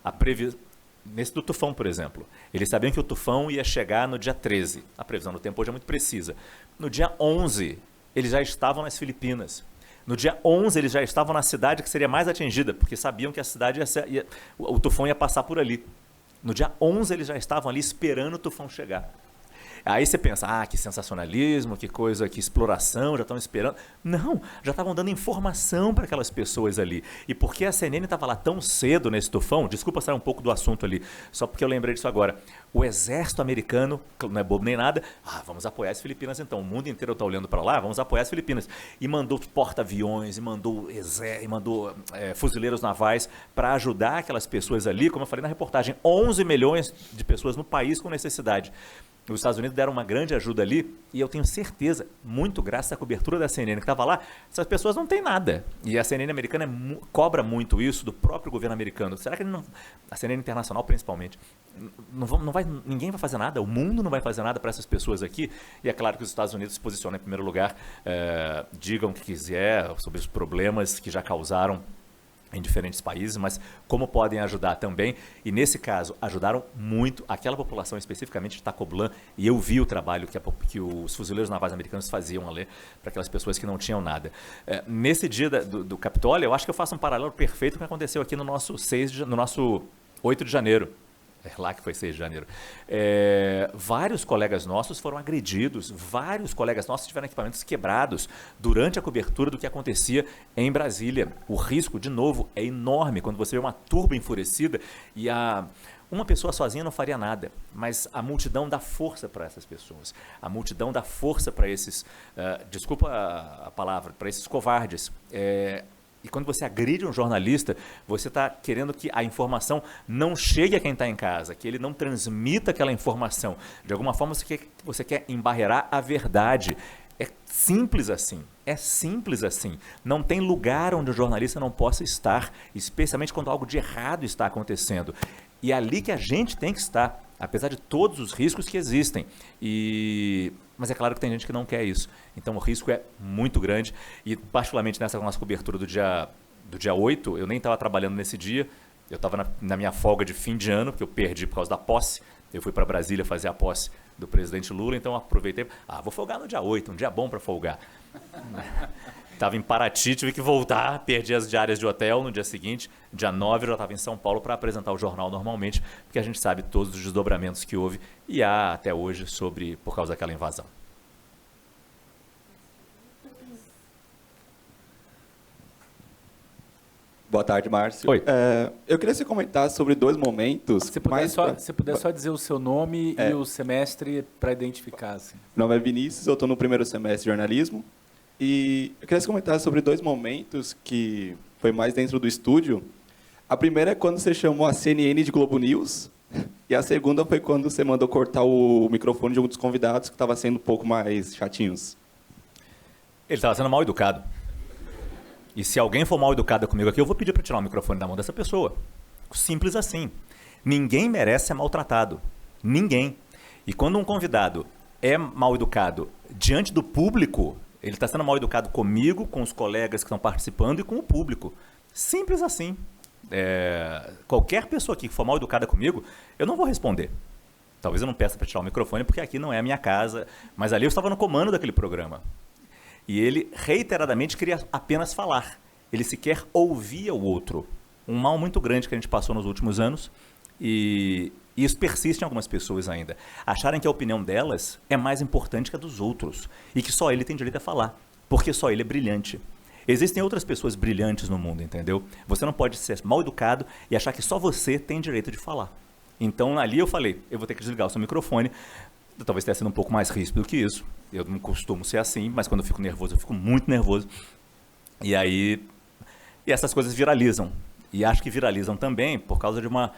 a previsão. Nesse do tufão, por exemplo. Eles sabiam que o tufão ia chegar no dia 13. A previsão do tempo hoje é muito precisa. No dia 11, eles já estavam nas Filipinas. No dia 11, eles já estavam na cidade que seria mais atingida, porque sabiam que a cidade o tufão ia passar por ali. No dia 11, eles já estavam ali esperando o tufão chegar. Aí você pensa, que sensacionalismo, que coisa, que exploração, já estão esperando. Não, já estavam dando informação para aquelas pessoas ali. E porque a CNN estava lá tão cedo nesse tufão, desculpa sair um pouco do assunto ali, só porque eu lembrei disso agora. O exército americano, não é bobo nem nada, vamos apoiar as Filipinas então. O mundo inteiro está olhando para lá, vamos apoiar as Filipinas. E mandou porta-aviões, e mandou fuzileiros navais para ajudar aquelas pessoas ali, como eu falei na reportagem, 11 milhões de pessoas no país com necessidade. Os Estados Unidos deram uma grande ajuda ali, e eu tenho certeza, muito graças à cobertura da CNN que estava lá, essas pessoas não têm nada. E a CNN americana cobra muito isso do próprio governo americano. Será que ele não, a CNN Internacional principalmente, ninguém vai fazer nada? O mundo não vai fazer nada para essas pessoas aqui? E é claro que os Estados Unidos se posicionam em primeiro lugar, digam o que quiser sobre os problemas que já causaram em diferentes países, mas como podem ajudar também, e nesse caso ajudaram muito aquela população especificamente de Tacoblan, e eu vi o trabalho que os fuzileiros navais americanos faziam ali para aquelas pessoas que não tinham nada. Nesse dia do Capitólio, eu acho que eu faço um paralelo perfeito com o que aconteceu aqui no nosso 8 de janeiro. Lá que foi 6 de janeiro. Vários colegas nossos foram agredidos, vários colegas nossos tiveram equipamentos quebrados durante a cobertura do que acontecia em Brasília. O risco, de novo, é enorme quando você vê uma turba enfurecida e uma pessoa sozinha não faria nada, mas a multidão dá força para essas pessoas. A multidão dá força para esses, desculpa a palavra, para esses covardes. E quando você agride um jornalista, você está querendo que a informação não chegue a quem está em casa, que ele não transmita aquela informação. De alguma forma, você quer embarrear a verdade. É simples assim. É simples assim. Não tem lugar onde o jornalista não possa estar, especialmente quando algo de errado está acontecendo. E é ali que a gente tem que estar, apesar de todos os riscos que existem. Mas é claro que tem gente que não quer isso. Então o risco é muito grande. E particularmente nessa nossa cobertura do dia 8, eu nem estava trabalhando nesse dia. Eu estava na minha folga de fim de ano, que eu perdi por causa da posse. Eu fui para Brasília fazer a posse do presidente Lula, então eu aproveitei. Vou folgar no dia 8, um dia bom para folgar. Estava em Paraty, tive que voltar, perdi as diárias de hotel no dia seguinte. Dia 9 eu já estava em São Paulo para apresentar o jornal normalmente, porque a gente sabe todos os desdobramentos que houve e há até hoje por causa daquela invasão. Boa tarde, Márcio. Oi. Eu queria que você comentasse sobre 2 momentos. Se puder só dizer o seu nome e o semestre para identificar. Assim. Meu nome é Vinícius, eu estou no primeiro semestre de jornalismo. E eu queria que você comentasse sobre 2 momentos que foi mais dentro do estúdio. A primeira é quando você chamou a CNN de Globo News. E a segunda foi quando você mandou cortar o microfone de um dos convidados que estava sendo um pouco mais chatinhos. Ele estava sendo mal educado. E se alguém for mal educado comigo aqui, eu vou pedir para tirar o microfone da mão dessa pessoa. Simples assim. Ninguém merece ser maltratado. Ninguém. E quando um convidado é mal educado diante do público, ele está sendo mal educado comigo, com os colegas que estão participando e com o público. Simples assim. Qualquer pessoa aqui que for mal educada comigo, eu não vou responder. Talvez eu não peça para tirar o microfone, porque aqui não é a minha casa, mas ali eu estava no comando daquele programa. E ele reiteradamente queria apenas falar. Ele sequer ouvia o outro. Um mal muito grande que a gente passou nos últimos anos, e isso persiste em algumas pessoas ainda. Acharem que a opinião delas é mais importante que a dos outros, e que só ele tem direito a falar, porque só ele é brilhante. Existem outras pessoas brilhantes no mundo, entendeu? Você não pode ser mal educado e achar que só você tem direito de falar. Então, ali eu falei, eu vou ter que desligar o seu microfone. Talvez tenha sido um pouco mais ríspido que isso. Eu não costumo ser assim, mas quando eu fico nervoso, eu fico muito nervoso. E aí, essas coisas viralizam. E acho que viralizam também por causa de uma...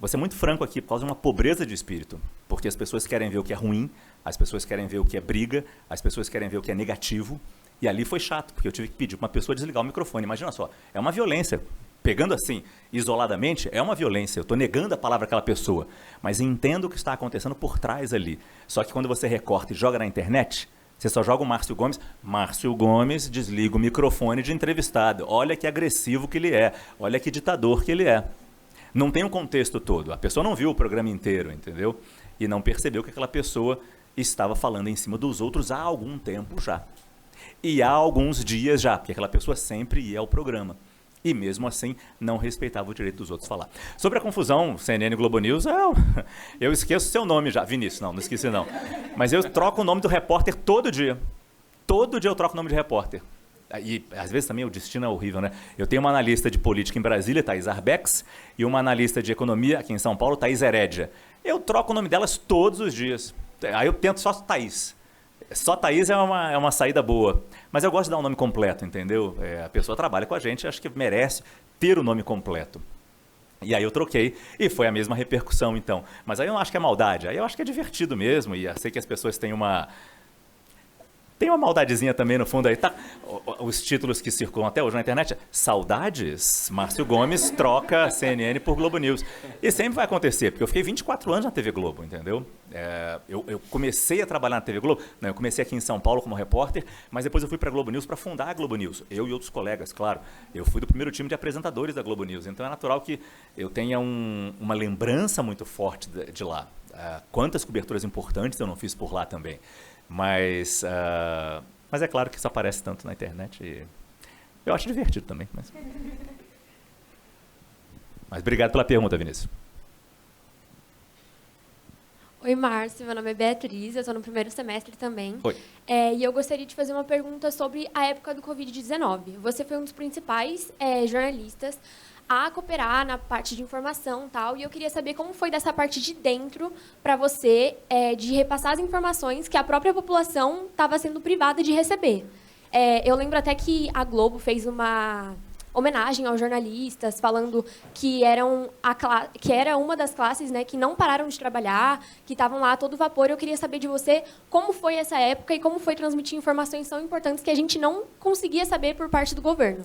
Vou ser muito franco aqui, por causa de uma pobreza de espírito. Porque as pessoas querem ver o que é ruim, as pessoas querem ver o que é briga, as pessoas querem ver o que é negativo. E ali foi chato, porque eu tive que pedir para uma pessoa desligar o microfone. Imagina só, é uma violência. Pegando assim, isoladamente, é uma violência. Eu estou negando a palavra àquela pessoa, mas entendo o que está acontecendo por trás ali. Só que quando você recorta e joga na internet, você só joga o Márcio Gomes desliga o microfone de entrevistado. Olha que agressivo que ele é, olha que ditador que ele é. Não tem o contexto todo. A pessoa não viu o programa inteiro, entendeu? E não percebeu que aquela pessoa estava falando em cima dos outros há algum tempo já. E há alguns dias já, porque aquela pessoa sempre ia ao programa. E mesmo assim, não respeitava o direito dos outros falar. Sobre a confusão, CNN e Globo News, eu esqueço seu nome já. Vinícius, não esqueci não. Mas eu troco o nome do repórter todo dia. Todo dia eu troco o nome de repórter. E às vezes também o destino é horrível, né? Eu tenho uma analista de política em Brasília, Thaís Arbex, e uma analista de economia aqui em São Paulo, Thaís Herédia. Eu troco o nome delas todos os dias. Aí eu tento só Thaís. Só Thaís é uma saída boa. Mas eu gosto de dar um nome completo, entendeu? A pessoa trabalha com a gente, acho que merece ter o nome completo. E aí eu troquei, e foi a mesma repercussão, então. Mas aí eu não acho que é maldade, aí eu acho que é divertido mesmo, e eu sei que as pessoas têm uma maldadezinha também no fundo aí, tá? Os títulos que circulam até hoje na internet, saudades, Márcio Gomes troca CNN por Globo News. E sempre vai acontecer, porque eu fiquei 24 anos na TV Globo, entendeu? Eu comecei a trabalhar na TV Globo, eu comecei aqui em São Paulo como repórter, mas depois eu fui para a Globo News para fundar a Globo News. Eu e outros colegas, claro. Eu fui do primeiro time de apresentadores da Globo News, então é natural que eu tenha uma lembrança muito forte de lá. Quantas coberturas importantes eu não fiz por lá também. Mas é claro que isso aparece tanto na internet e eu acho divertido também. Mas obrigado pela pergunta, Vinícius. Oi, Márcio. Meu nome é Beatriz, eu estou no primeiro semestre também. Oi. E eu gostaria de fazer uma pergunta sobre a época do Covid-19. Você foi um dos principais jornalistas a cooperar na parte de informação e tal, e eu queria saber como foi dessa parte de dentro para você, de repassar as informações que a própria população estava sendo privada de receber. Eu lembro até que a Globo fez uma homenagem aos jornalistas, falando que era uma das classes, né, que não pararam de trabalhar, que estavam lá a todo vapor. Eu queria saber de você como foi essa época e como foi transmitir informações tão importantes que a gente não conseguia saber por parte do governo.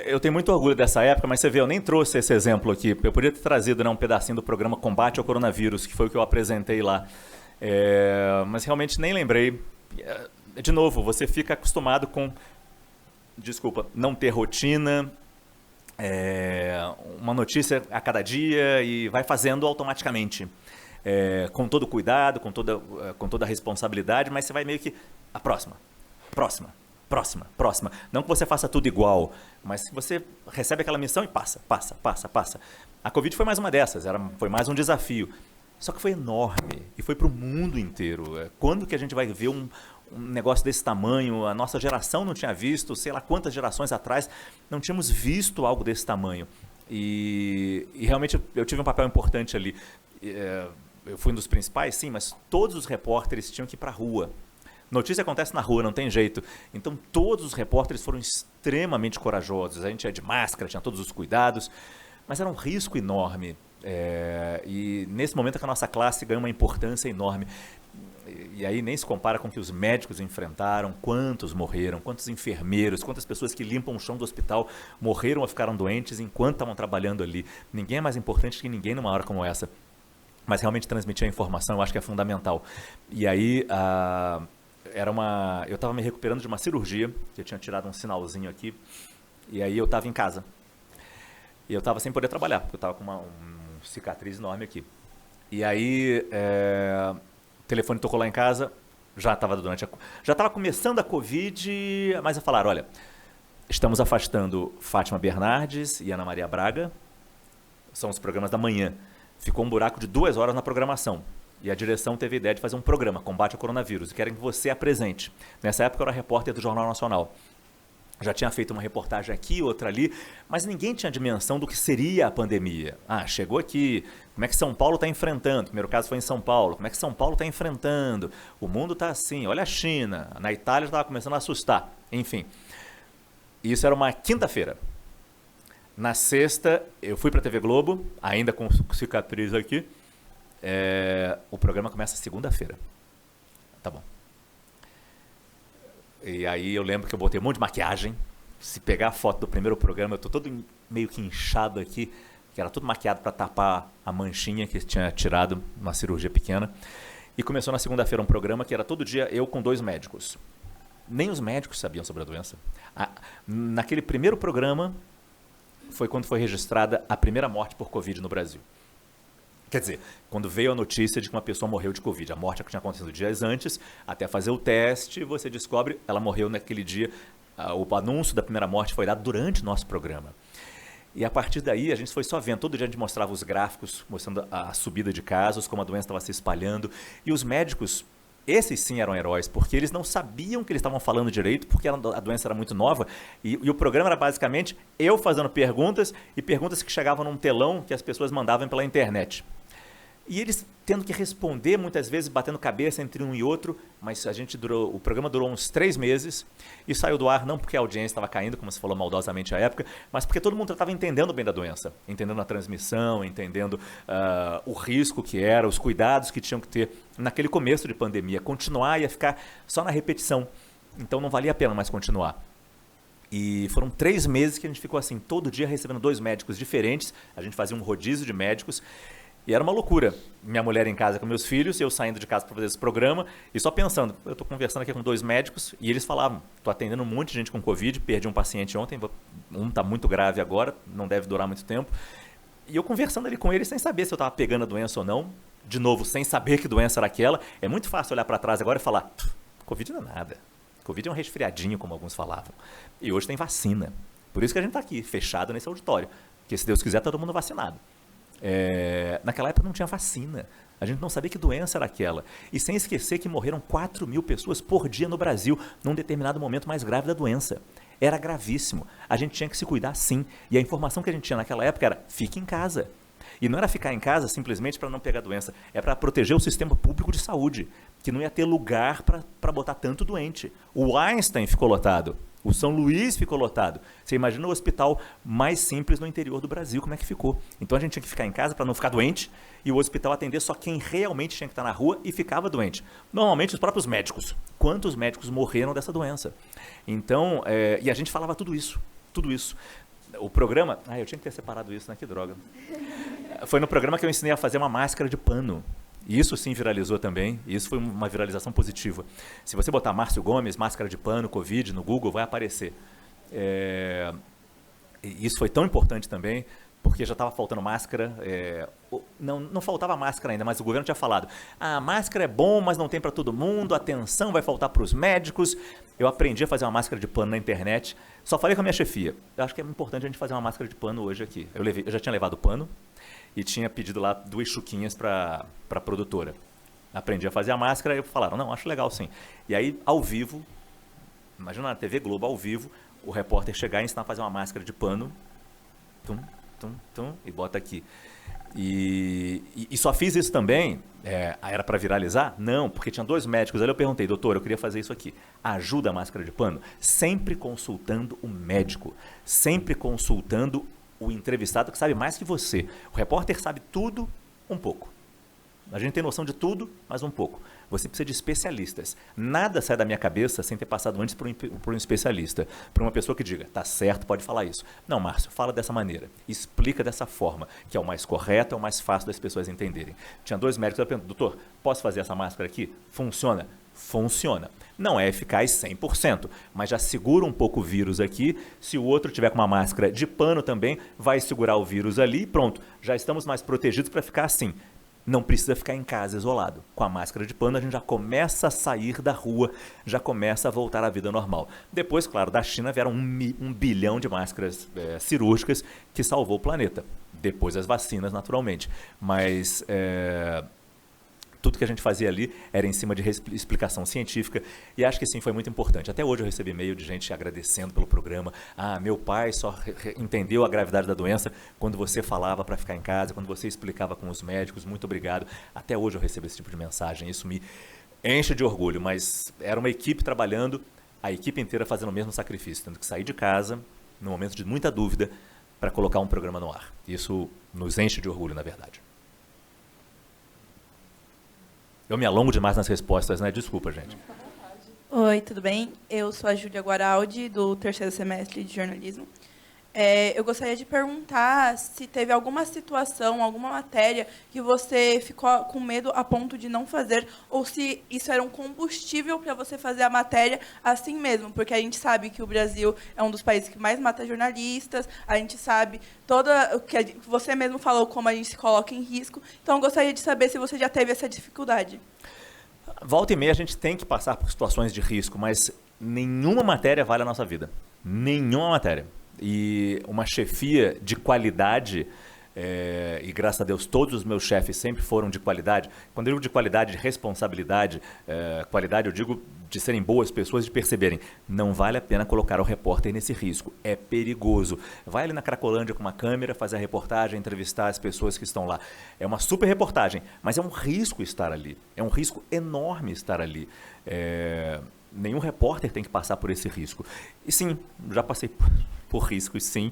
Eu tenho muito orgulho dessa época, mas você vê, eu nem trouxe esse exemplo aqui. Eu poderia ter trazido, né, um pedacinho do programa Combate ao Coronavírus, que foi o que eu apresentei lá. Mas realmente nem lembrei. De novo, você fica acostumado com... não ter rotina, uma notícia a cada dia e vai fazendo automaticamente, com todo cuidado, com toda a responsabilidade, mas você vai meio que a próxima. Não que você faça tudo igual, mas que você recebe aquela missão e passa. A Covid foi mais uma dessas, foi mais um desafio, só que foi enorme e foi para o mundo inteiro. Quando que a gente vai ver um negócio desse tamanho? A nossa geração não tinha visto, sei lá quantas gerações atrás não tínhamos visto algo desse tamanho. E realmente eu tive um papel importante ali. Eu fui um dos principais, sim, mas todos os repórteres tinham que ir para a rua. Notícia acontece na rua, não tem jeito. Então todos os repórteres foram extremamente corajosos. A gente ia de máscara, tinha todos os cuidados. mas era um risco enorme. E nesse momento é que a nossa classe ganha uma importância enorme. E aí nem se compara com o que os médicos enfrentaram, quantos morreram, quantos enfermeiros, quantas pessoas que limpam o chão do hospital morreram ou ficaram doentes enquanto estavam trabalhando ali. Ninguém é mais importante que ninguém numa hora como essa. Mas realmente transmitir a informação eu acho que é fundamental. E aí eu estava me recuperando de uma cirurgia, que eu tinha tirado um sinalzinho aqui, e aí eu estava em casa. E eu estava sem poder trabalhar, porque eu estava com uma cicatriz enorme aqui. E aí o telefone tocou lá em casa, já estava começando a Covid, mas a falar, olha, estamos afastando Fátima Bernardes e Ana Maria Braga, são os programas da manhã. Ficou um buraco de 2 horas na programação. E a direção teve a ideia de fazer um programa, Combate ao Coronavírus, e querem que você apresente. Nessa época eu era repórter do Jornal Nacional. Já tinha feito uma reportagem aqui, outra ali, mas ninguém tinha dimensão do que seria a pandemia. Chegou aqui, como é que São Paulo está enfrentando? O primeiro caso foi em São Paulo. Como é que São Paulo está enfrentando? O mundo está assim, olha a China. Na Itália já estava começando a assustar. Enfim, isso era uma quinta-feira. Na sexta, eu fui para a TV Globo, ainda com cicatriz aqui. O programa começa segunda-feira. Tá bom. E aí eu lembro que eu botei um monte de maquiagem. Se pegar a foto do primeiro programa, eu tô todo meio que inchado aqui, que era tudo maquiado para tapar a manchinha que tinha tirado uma cirurgia pequena. E começou na segunda-feira um programa que era todo dia eu com 2 médicos. Nem os médicos sabiam sobre a doença. Naquele primeiro programa foi quando foi registrada a primeira morte por Covid no Brasil. Quer dizer, quando veio a notícia de que uma pessoa morreu de Covid, a morte que tinha acontecido dias antes, até fazer o teste, você descobre, ela morreu naquele dia, o anúncio da primeira morte foi dado durante o nosso programa. E a partir daí, a gente foi só vendo, todo dia a gente mostrava os gráficos, mostrando a subida de casos, como a doença estava se espalhando, e os médicos, esses sim eram heróis, porque eles não sabiam que eles estavam falando direito, porque a doença era muito nova, e o programa era basicamente eu fazendo perguntas, e perguntas que chegavam num telão que as pessoas mandavam pela internet. E eles tendo que responder, muitas vezes, batendo cabeça entre um e outro, mas o programa durou uns 3 meses e saiu do ar não porque a audiência estava caindo, como se falou maldosamente à época, mas porque todo mundo estava entendendo bem da doença, entendendo a transmissão, entendendo o risco que era, os cuidados que tinham que ter naquele começo de pandemia. Continuar ia ficar só na repetição, então não valia a pena mais continuar. E foram 3 meses que a gente ficou assim, todo dia recebendo 2 médicos diferentes, a gente fazia um rodízio de médicos, e era uma loucura. Minha mulher em casa com meus filhos, eu saindo de casa para fazer esse programa e só pensando, eu estou conversando aqui com 2 médicos e eles falavam, estou atendendo um monte de gente com Covid, perdi um paciente ontem, um está muito grave agora, não deve durar muito tempo. E eu conversando ali com eles sem saber se eu estava pegando a doença ou não, de novo, sem saber que doença era aquela. É muito fácil olhar para trás agora e falar, Covid não é nada, Covid é um resfriadinho, como alguns falavam. E hoje tem vacina. Por isso que a gente está aqui, fechado nesse auditório, porque se Deus quiser, está todo mundo vacinado. Naquela época não tinha vacina, a gente não sabia que doença era aquela, e sem esquecer que morreram 4.000 pessoas por dia no Brasil, num determinado momento mais grave da doença. Era gravíssimo, a gente tinha que se cuidar sim, e a informação que a gente tinha naquela época era, fique em casa. E não era ficar em casa simplesmente para não pegar a doença, é para proteger o sistema público de saúde, que não ia ter lugar para botar tanto doente. O Einstein ficou lotado, o São Luís ficou lotado. Você imagina o hospital mais simples no interior do Brasil, como é que ficou? Então a gente tinha que ficar em casa para não ficar doente e o hospital atender só quem realmente tinha que estar na rua e ficava doente. Normalmente os próprios médicos. Quantos médicos morreram dessa doença? Então, e a gente falava tudo isso. O programa... eu tinha que ter separado isso, né? Que droga. Foi no programa que eu ensinei a fazer uma máscara de pano. Isso sim viralizou também, isso foi uma viralização positiva. Se você botar Márcio Gomes, máscara de pano, Covid, no Google, vai aparecer. Isso foi tão importante também, porque já estava faltando máscara. Não faltava máscara ainda, mas o governo tinha falado, máscara é bom, mas não tem para todo mundo, atenção vai faltar para os médicos. Eu aprendi a fazer uma máscara de pano na internet, só falei com a minha chefia. Eu acho que é importante a gente fazer uma máscara de pano hoje aqui. Eu já tinha levado pano, e tinha pedido lá 2 chuquinhas para a produtora. Aprendi a fazer a máscara e falaram, não, acho legal sim. E aí, ao vivo, imagina na TV Globo, ao vivo, o repórter chegar e ensinar a fazer uma máscara de pano, e bota aqui. E só fiz isso também, era para viralizar? Não, porque tinha 2 médicos. Aí eu perguntei, doutor, eu queria fazer isso aqui. Ajuda a máscara de pano? Sempre consultando o médico, sempre consultando o entrevistado que sabe mais que você. O repórter sabe tudo um pouco. A gente tem noção de tudo, mas um pouco. Você precisa de especialistas. Nada sai da minha cabeça sem ter passado antes por um especialista. Por uma pessoa que diga, tá certo, pode falar isso. Não, Márcio, fala dessa maneira. Explica dessa forma, que é o mais correto, é o mais fácil das pessoas entenderem. Tinha 2 médicos, eu pergunto, doutor, posso fazer essa máscara aqui? Funciona? Funciona. Não é eficaz 100%, mas já segura um pouco o vírus aqui. Se o outro tiver com uma máscara de pano também, vai segurar o vírus ali e pronto. Já estamos mais protegidos para ficar assim. Não precisa ficar em casa isolado. Com a máscara de pano, a gente já começa a sair da rua, já começa a voltar à vida normal. Depois, claro, da China vieram 1 bilhão de máscaras cirúrgicas que salvou o planeta. Depois as vacinas, naturalmente. Mas tudo que a gente fazia ali era em cima de explicação científica e acho que sim, foi muito importante. Até hoje eu recebi e-mail de gente agradecendo pelo programa. Ah, meu pai só entendeu a gravidade da doença quando você falava para ficar em casa, quando você explicava com os médicos, muito obrigado. Até hoje eu recebo esse tipo de mensagem, isso me enche de orgulho, mas era uma equipe trabalhando, a equipe inteira fazendo o mesmo sacrifício, tendo que sair de casa, no momento de muita dúvida, para colocar um programa no ar. Isso nos enche de orgulho, na verdade. Eu me alongo demais nas respostas, né? Desculpa, gente. Oi, tudo bem? Eu sou a Júlia Guaraldi, do 3º semestre de jornalismo. Eu gostaria de perguntar se teve alguma situação, alguma matéria que você ficou com medo a ponto de não fazer, ou se isso era um combustível para você fazer a matéria assim mesmo, porque a gente sabe que o Brasil é um dos países que mais mata jornalistas, a gente sabe o que você mesmo falou, como a gente se coloca em risco. Então, eu gostaria de saber se você já teve essa dificuldade. Volta e meia a gente tem que passar por situações de risco, mas nenhuma matéria vale a nossa vida. Nenhuma matéria. E uma chefia de qualidade, e graças a Deus todos os meus chefes sempre foram de qualidade. Quando eu digo de qualidade, de responsabilidade, qualidade eu digo de serem boas pessoas, de perceberem, não vale a pena colocar o repórter nesse risco, é perigoso. Vai ali na Cracolândia com uma câmera, fazer a reportagem, entrevistar as pessoas que estão lá. É uma super reportagem, mas é um risco estar ali, é um risco enorme estar ali. Nenhum repórter tem que passar por esse risco. E sim, já passei por riscos, sim,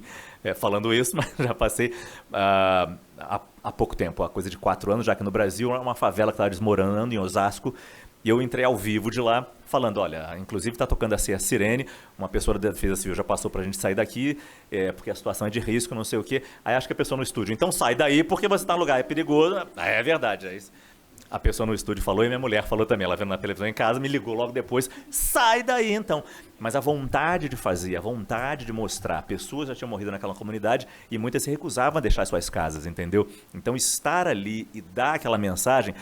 falando isso, mas já passei há pouco tempo, há coisa de 4 anos, já que no Brasil é uma favela que estava desmoronando em Osasco, e eu entrei ao vivo de lá, falando, olha, inclusive está tocando assim a sirene, uma pessoa da Defesa Civil já passou para a gente sair daqui, porque a situação é de risco, não sei o quê, aí acho que a pessoa no estúdio, então sai daí porque você está no lugar, é perigoso, é verdade, é isso. A pessoa no estúdio falou e minha mulher falou também, ela vendo na televisão em casa, me ligou logo depois, sai daí então. Mas a vontade de fazer, a vontade de mostrar, pessoas já tinham morrido naquela comunidade e muitas se recusavam a deixar suas casas, entendeu? Então estar ali e dar aquela mensagem,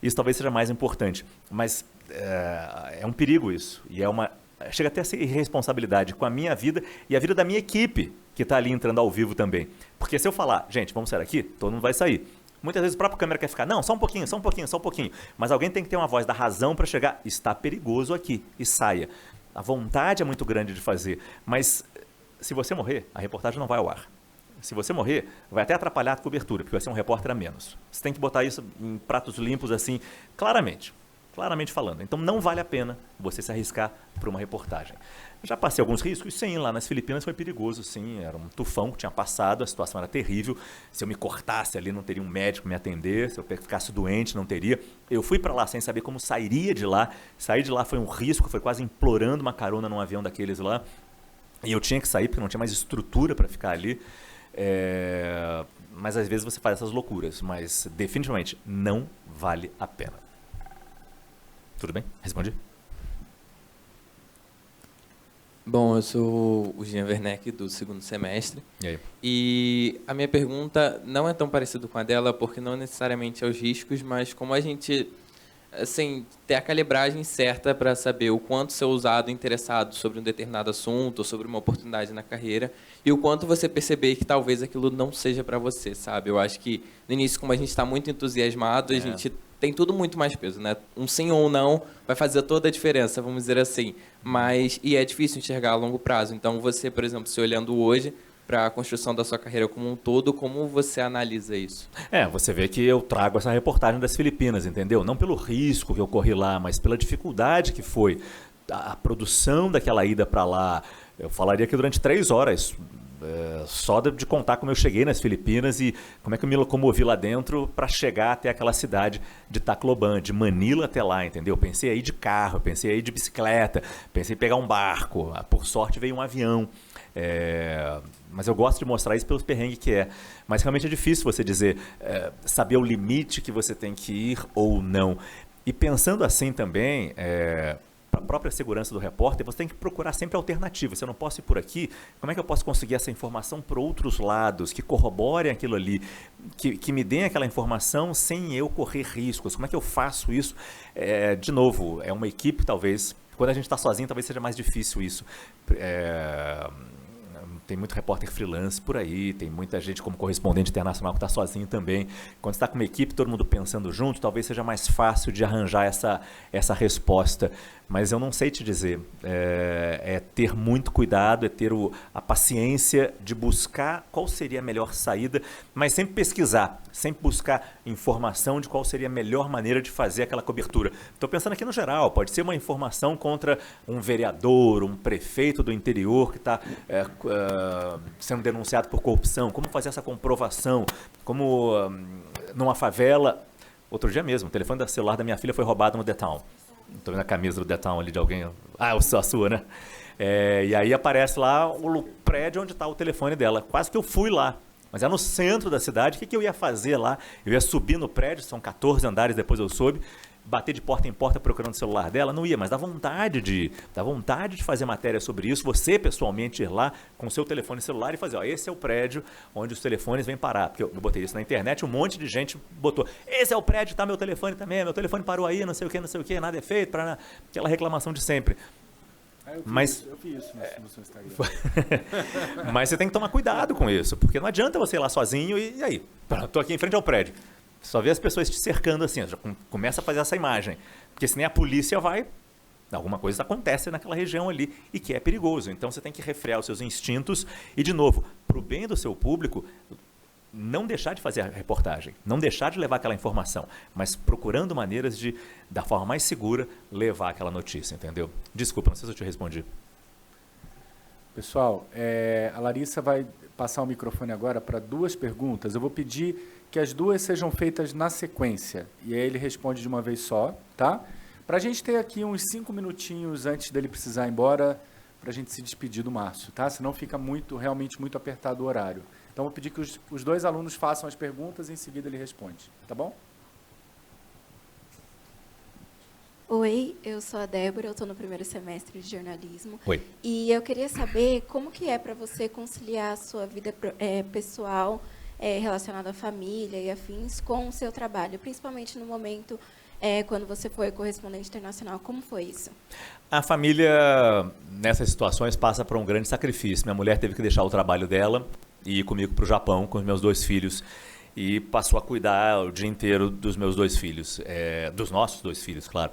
isso talvez seja mais importante, mas é um perigo isso, e chega até a ser irresponsabilidade com a minha vida e a vida da minha equipe, que está ali entrando ao vivo também. Porque se eu falar, gente, vamos sair daqui, todo mundo vai sair. Muitas vezes o próprio câmera quer ficar, não, só um pouquinho, só um pouquinho, só um pouquinho. Mas alguém tem que ter uma voz da razão para chegar, está perigoso aqui, e saia. A vontade é muito grande de fazer, mas se você morrer, a reportagem não vai ao ar. Se você morrer, vai até atrapalhar a cobertura, porque vai ser um repórter a menos. Você tem que botar isso em pratos limpos, assim, claramente falando. Então não vale a pena você se arriscar para uma reportagem. Já passei alguns riscos, sim, lá nas Filipinas foi perigoso, sim, era um tufão que tinha passado, a situação era terrível, se eu me cortasse ali não teria um médico me atender, se eu ficasse doente não teria. Eu fui para lá sem saber como sairia de lá, sair de lá foi um risco, foi quase implorando uma carona num avião daqueles lá, e eu tinha que sair porque não tinha mais estrutura para ficar ali, mas às vezes você faz essas loucuras, mas definitivamente não vale a pena. Tudo bem? Respondi? Bom, eu sou o Jean Werneck, do 2º semestre. E aí? E a minha pergunta não é tão parecida com a dela, porque não necessariamente é os riscos, mas como a gente assim, ter a calibragem certa para saber o quanto ser usado interessado sobre um determinado assunto, ou sobre uma oportunidade na carreira, e o quanto você perceber que talvez aquilo não seja para você, sabe? Eu acho que, no início, como a gente está muito entusiasmado, a gente tem tudo muito mais peso, né? Um sim ou um não vai fazer toda a diferença, vamos dizer assim. E é difícil enxergar a longo prazo. Então, você, por exemplo, se olhando hoje para a construção da sua carreira como um todo, como você analisa isso? Você vê que eu trago essa reportagem das Filipinas, entendeu? Não pelo risco que eu corri lá, mas pela dificuldade que foi a produção daquela ida para lá. Eu falaria que durante 3 horas só de contar como eu cheguei nas Filipinas e como é que eu me locomovi lá dentro para chegar até aquela cidade de Tacloban, de Manila até lá, entendeu? Pensei aí de carro, pensei aí de bicicleta, pensei em pegar um barco, por sorte veio um avião. Mas eu gosto de mostrar isso pelos perrengues que é. Mas realmente é difícil você dizer, saber o limite que você tem que ir ou não. E pensando assim também, para a própria segurança do repórter, você tem que procurar sempre alternativas. Se eu não posso ir por aqui, como é que eu posso conseguir essa informação por outros lados, que corroborem aquilo ali, que me deem aquela informação sem eu correr riscos? Como é que eu faço isso? De novo, é uma equipe, talvez. Quando a gente está sozinho, talvez seja mais difícil isso. Tem muito repórter freelance por aí, tem muita gente como correspondente internacional que está sozinho também. Quando você está com uma equipe, todo mundo pensando junto, talvez seja mais fácil de arranjar essa resposta. Mas eu não sei te dizer. É ter muito cuidado, é ter a paciência de buscar qual seria a melhor saída, mas sempre pesquisar, sempre buscar informação de qual seria a melhor maneira de fazer aquela cobertura. Estou pensando aqui no geral, pode ser uma informação contra um vereador, um prefeito do interior que está sendo denunciado por corrupção, como fazer essa comprovação, como numa favela. Outro dia mesmo, o telefone do celular da minha filha foi roubado no The Town. Estou vendo a camisa do The Town ali de alguém. A sua, né? E aí aparece lá o prédio onde está o telefone dela. Quase que eu fui lá. Mas é no centro da cidade. O que eu ia fazer lá? Eu ia subir no prédio, são 14 andares, depois eu soube. Bater de porta em porta procurando o celular dela, não ia, mas dá vontade de fazer matéria sobre isso, você pessoalmente ir lá com o seu telefone celular e fazer, esse é o prédio onde os telefones vêm parar, porque eu botei isso na internet, um monte de gente botou, esse é o prédio, tá meu telefone também, meu telefone parou aí, não sei o que, nada é feito, para aquela reclamação de sempre. Eu vi isso no seu Instagram. Mas você tem que tomar cuidado com isso, porque não adianta você ir lá sozinho e aí, tô aqui em frente ao prédio. Só vê as pessoas te cercando assim, já começa a fazer essa imagem. Porque se nem a polícia vai, alguma coisa acontece naquela região ali e que é perigoso. Então você tem que refrear os seus instintos e, de novo, para o bem do seu público, não deixar de fazer a reportagem, não deixar de levar aquela informação, mas procurando maneiras de, da forma mais segura, levar aquela notícia, entendeu? Desculpa, não sei se eu te respondi. Pessoal, a Larissa vai passar o microfone agora para 2 perguntas. Eu vou pedir que as 2 sejam feitas na sequência. E aí ele responde de uma vez só, tá? Para a gente ter aqui uns 5 minutinhos antes dele precisar ir embora, para a gente se despedir do Márcio, tá? Senão fica realmente muito apertado o horário. Então, vou pedir que os 2 alunos façam as perguntas e em seguida ele responde, tá bom? Oi, eu sou a Débora, eu estou no primeiro semestre de jornalismo. Oi. E eu queria saber como que é para você conciliar a sua vida pessoal relacionada à família e afins com o seu trabalho, principalmente no momento quando você foi correspondente internacional. Como foi isso? A família, nessas situações, passa por um grande sacrifício. Minha mulher teve que deixar o trabalho dela e ir comigo para o Japão com os meus 2 filhos. E passou a cuidar o dia inteiro dos meus 2 filhos, dos nossos 2 filhos, claro.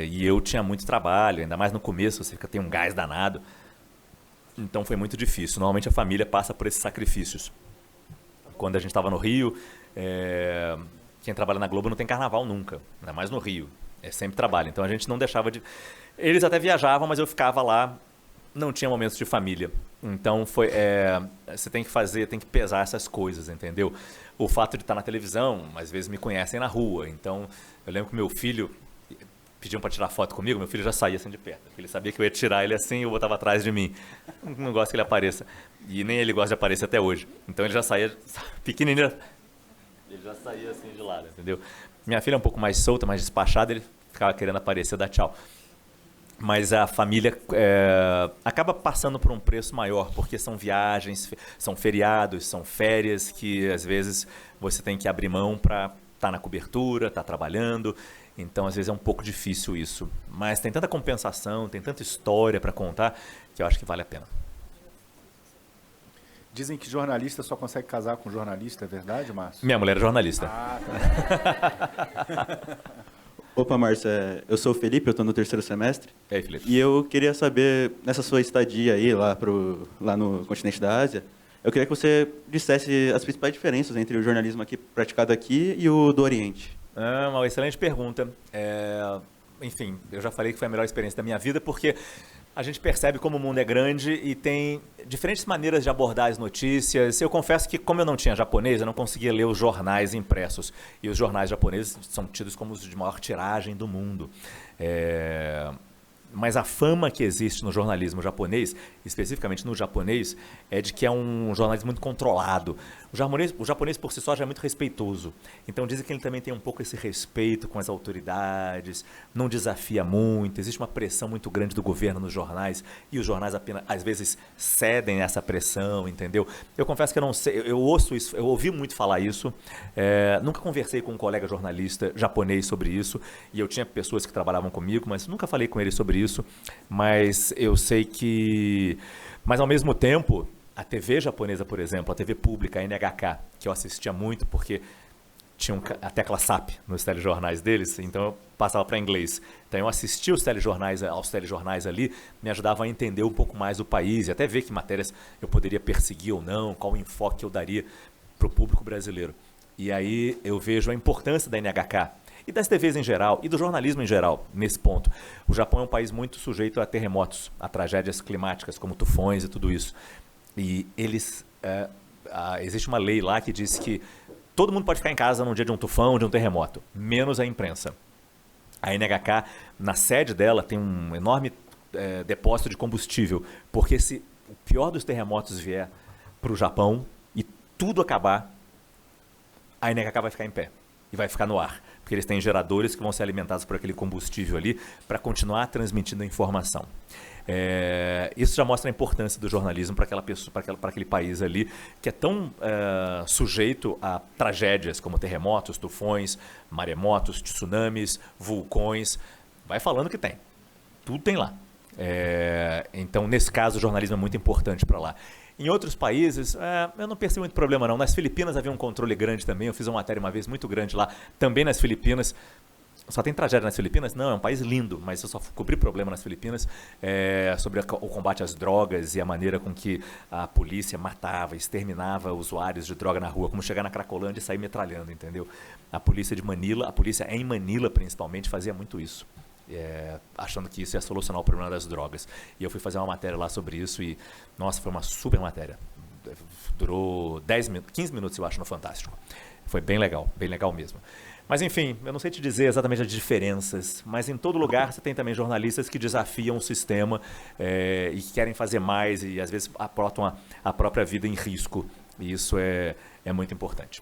E eu tinha muito trabalho, ainda mais no começo, você tem um gás danado. Então foi muito difícil. Normalmente a família passa por esses sacrifícios. Quando a gente estava no Rio, quem trabalha na Globo não tem carnaval nunca, ainda mais no Rio. É sempre trabalho. Então a gente não deixava de... Eles até viajavam, mas eu ficava lá, não tinha momentos de família. Então você tem que pesar essas coisas, entendeu? O fato de estar na televisão, às vezes me conhecem na rua. Então eu lembro que meu filho pediam para tirar foto comigo, meu filho já saía assim de perto. Ele sabia que eu ia tirar ele assim e eu botava atrás de mim. Não gosto que ele apareça. E nem ele gosta de aparecer até hoje. Então ele já saía pequenininho. Ele já saía assim de lado, entendeu? Minha filha é um pouco mais solta, mais despachada, ele ficava querendo aparecer, dar tchau. Mas a família acaba passando por um preço maior, porque são viagens, são feriados, são férias que às vezes você tem que abrir mão para estar na cobertura, estar trabalhando. Então, às vezes é um pouco difícil isso. Mas tem tanta compensação, tem tanta história para contar, que eu acho que vale a pena. Dizem que jornalista só consegue casar com jornalista, é verdade, Márcio? Minha mulher é jornalista. Tá. Opa, Márcio, eu sou o Felipe, eu estou no 3º semestre. E aí, Felipe? E eu queria saber, nessa sua estadia aí, lá no continente da Ásia, eu queria que você dissesse as principais diferenças entre o jornalismo praticado aqui e o do Oriente. Uma excelente pergunta. Enfim, eu já falei que foi a melhor experiência da minha vida, porque A gente percebe como o mundo é grande e tem diferentes maneiras de abordar as notícias. Eu confesso que, como eu não tinha japonês, eu não conseguia ler os jornais impressos. E os jornais japoneses são tidos como os de maior tiragem do mundo. Mas a fama que existe no jornalismo japonês, especificamente no japonês, é de que é um jornalismo muito controlado. O japonês por si só já é muito respeitoso. Então dizem que ele também tem um pouco esse respeito com as autoridades, não desafia muito, existe uma pressão muito grande do governo nos jornais, e os jornais apenas, às vezes, cedem essa pressão, entendeu? Eu confesso que eu não sei, eu ouço isso, eu ouvi muito falar isso, nunca conversei com um colega jornalista japonês sobre isso, e eu tinha pessoas que trabalhavam comigo, mas nunca falei com eles sobre isso, mas eu sei que... Mas, ao mesmo tempo, a TV japonesa, por exemplo, a TV pública, a NHK, que eu assistia muito porque tinha a tecla SAP nos telejornais deles, então eu passava para inglês. Então eu assistia aos telejornais ali, me ajudava a entender um pouco mais o país e até ver que matérias eu poderia perseguir ou não, qual o enfoque eu daria para o público brasileiro. E aí eu vejo a importância da NHK e das TVs em geral, e do jornalismo em geral, nesse ponto. O Japão é um país muito sujeito a terremotos, a tragédias climáticas, como tufões e tudo isso. E eles... existe uma lei lá que diz que todo mundo pode ficar em casa num dia de um tufão, de um terremoto, menos a imprensa. A NHK, na sede dela, tem um enorme depósito de combustível, porque se o pior dos terremotos vier para o Japão e tudo acabar, a NHK vai ficar em pé e vai ficar no ar, porque eles têm geradores que vão ser alimentados por aquele combustível ali para continuar transmitindo a informação. Isso já mostra a importância do jornalismo para aquela pessoa, para aquele país ali, que é tão sujeito a tragédias como terremotos, tufões, maremotos, tsunamis, vulcões. Vai falando que tem. Tudo tem lá. Então, nesse caso, o jornalismo é muito importante para lá. Em outros países, eu não percebi muito problema não. Nas Filipinas havia um controle grande também. Eu fiz uma matéria uma vez muito grande lá, também nas Filipinas. Só tem tragédia nas Filipinas? Não, é um país lindo, mas eu só cobri problema nas Filipinas sobre o combate às drogas e a maneira com que a polícia matava, exterminava usuários de droga na rua, como chegar na Cracolândia e sair metralhando, entendeu? A polícia de Manila, a polícia em Manila principalmente, fazia muito isso. Achando que isso ia solucionar o problema das drogas. E eu fui fazer uma matéria lá sobre isso e, nossa, foi uma super matéria. Durou 15 minutos, eu acho, no Fantástico. Foi bem legal mesmo. Mas, enfim, eu não sei te dizer exatamente as diferenças, mas em todo lugar você tem também jornalistas que desafiam o sistema e que querem fazer mais e, às vezes, botam a própria vida em risco. E isso é muito importante.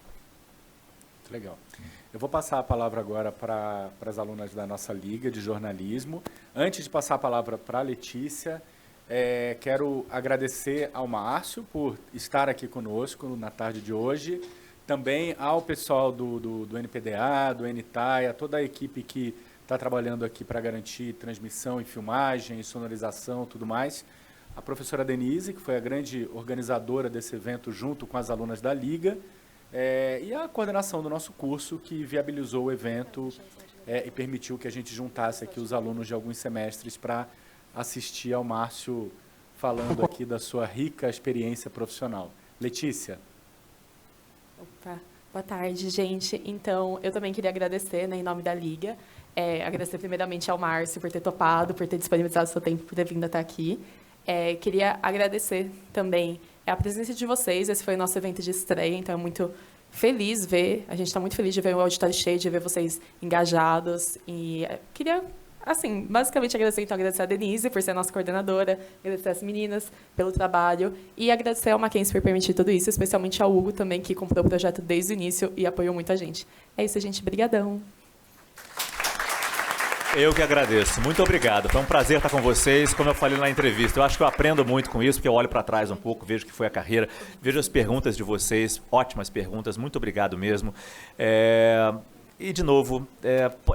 Muito legal. Eu vou passar a palavra agora para as alunas da nossa Liga de Jornalismo. Antes de passar a palavra para a Letícia, quero agradecer ao Márcio por estar aqui conosco na tarde de hoje. Também ao pessoal do NPDA, do NTAI, a toda a equipe que está trabalhando aqui para garantir transmissão e filmagem, sonorização e tudo mais. A professora Denise, que foi a grande organizadora desse evento junto com as alunas da Liga. E a coordenação do nosso curso, que viabilizou o evento e permitiu que a gente juntasse aqui os alunos de alguns semestres para assistir ao Márcio falando aqui da sua rica experiência profissional. Letícia. Opa, boa tarde, gente. Então, eu também queria agradecer, né, em nome da Liga, agradecer primeiramente ao Márcio por ter topado, por ter disponibilizado o seu tempo, por ter vindo até aqui. Queria agradecer também a presença de vocês. Esse foi o nosso evento de estreia, então é muito feliz ver, a gente está muito feliz de ver o auditório cheio, de ver vocês engajados. E queria, assim, basicamente agradecer a Denise por ser a nossa coordenadora, agradecer as meninas pelo trabalho e agradecer ao Mackenzie por permitir tudo isso, especialmente ao Hugo também, que comprou o projeto desde o início e apoiou muito a gente. É isso, gente. Brigadão. Eu que agradeço. Muito obrigado. Foi um prazer estar com vocês. Como eu falei na entrevista, eu acho que eu aprendo muito com isso, porque eu olho para trás um pouco, vejo o que foi a carreira, vejo as perguntas de vocês, ótimas perguntas. Muito obrigado mesmo. E, de novo,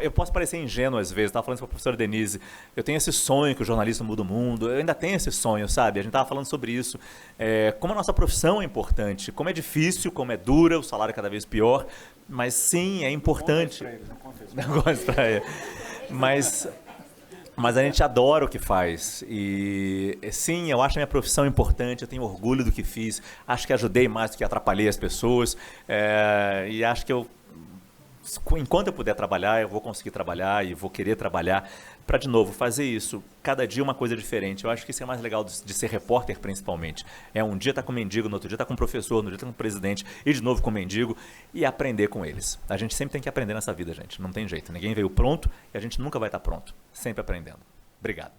eu posso parecer ingênuo às vezes. Estava falando isso para a professora Denise. Eu tenho esse sonho que o jornalismo muda o mundo. Eu ainda tenho esse sonho, sabe? A gente estava falando sobre isso. Como a nossa profissão é importante, como é difícil, como é dura, o salário é cada vez pior. Mas, sim, é importante. Não gosto para ele. Mas a gente adora o que faz. E, sim, eu acho a minha profissão importante, eu tenho orgulho do que fiz. Acho que ajudei mais do que atrapalhei as pessoas. E acho que eu enquanto eu puder trabalhar, eu vou conseguir trabalhar e vou querer trabalhar para, de novo, fazer isso. Cada dia uma coisa diferente. Eu acho que isso é mais legal de ser repórter, principalmente. Um dia tá com mendigo, no outro dia tá com professor, no outro dia tá com presidente e, de novo, com mendigo e aprender com eles. A gente sempre tem que aprender nessa vida, gente. Não tem jeito. Ninguém veio pronto e a gente nunca vai estar pronto. Sempre aprendendo. Obrigado.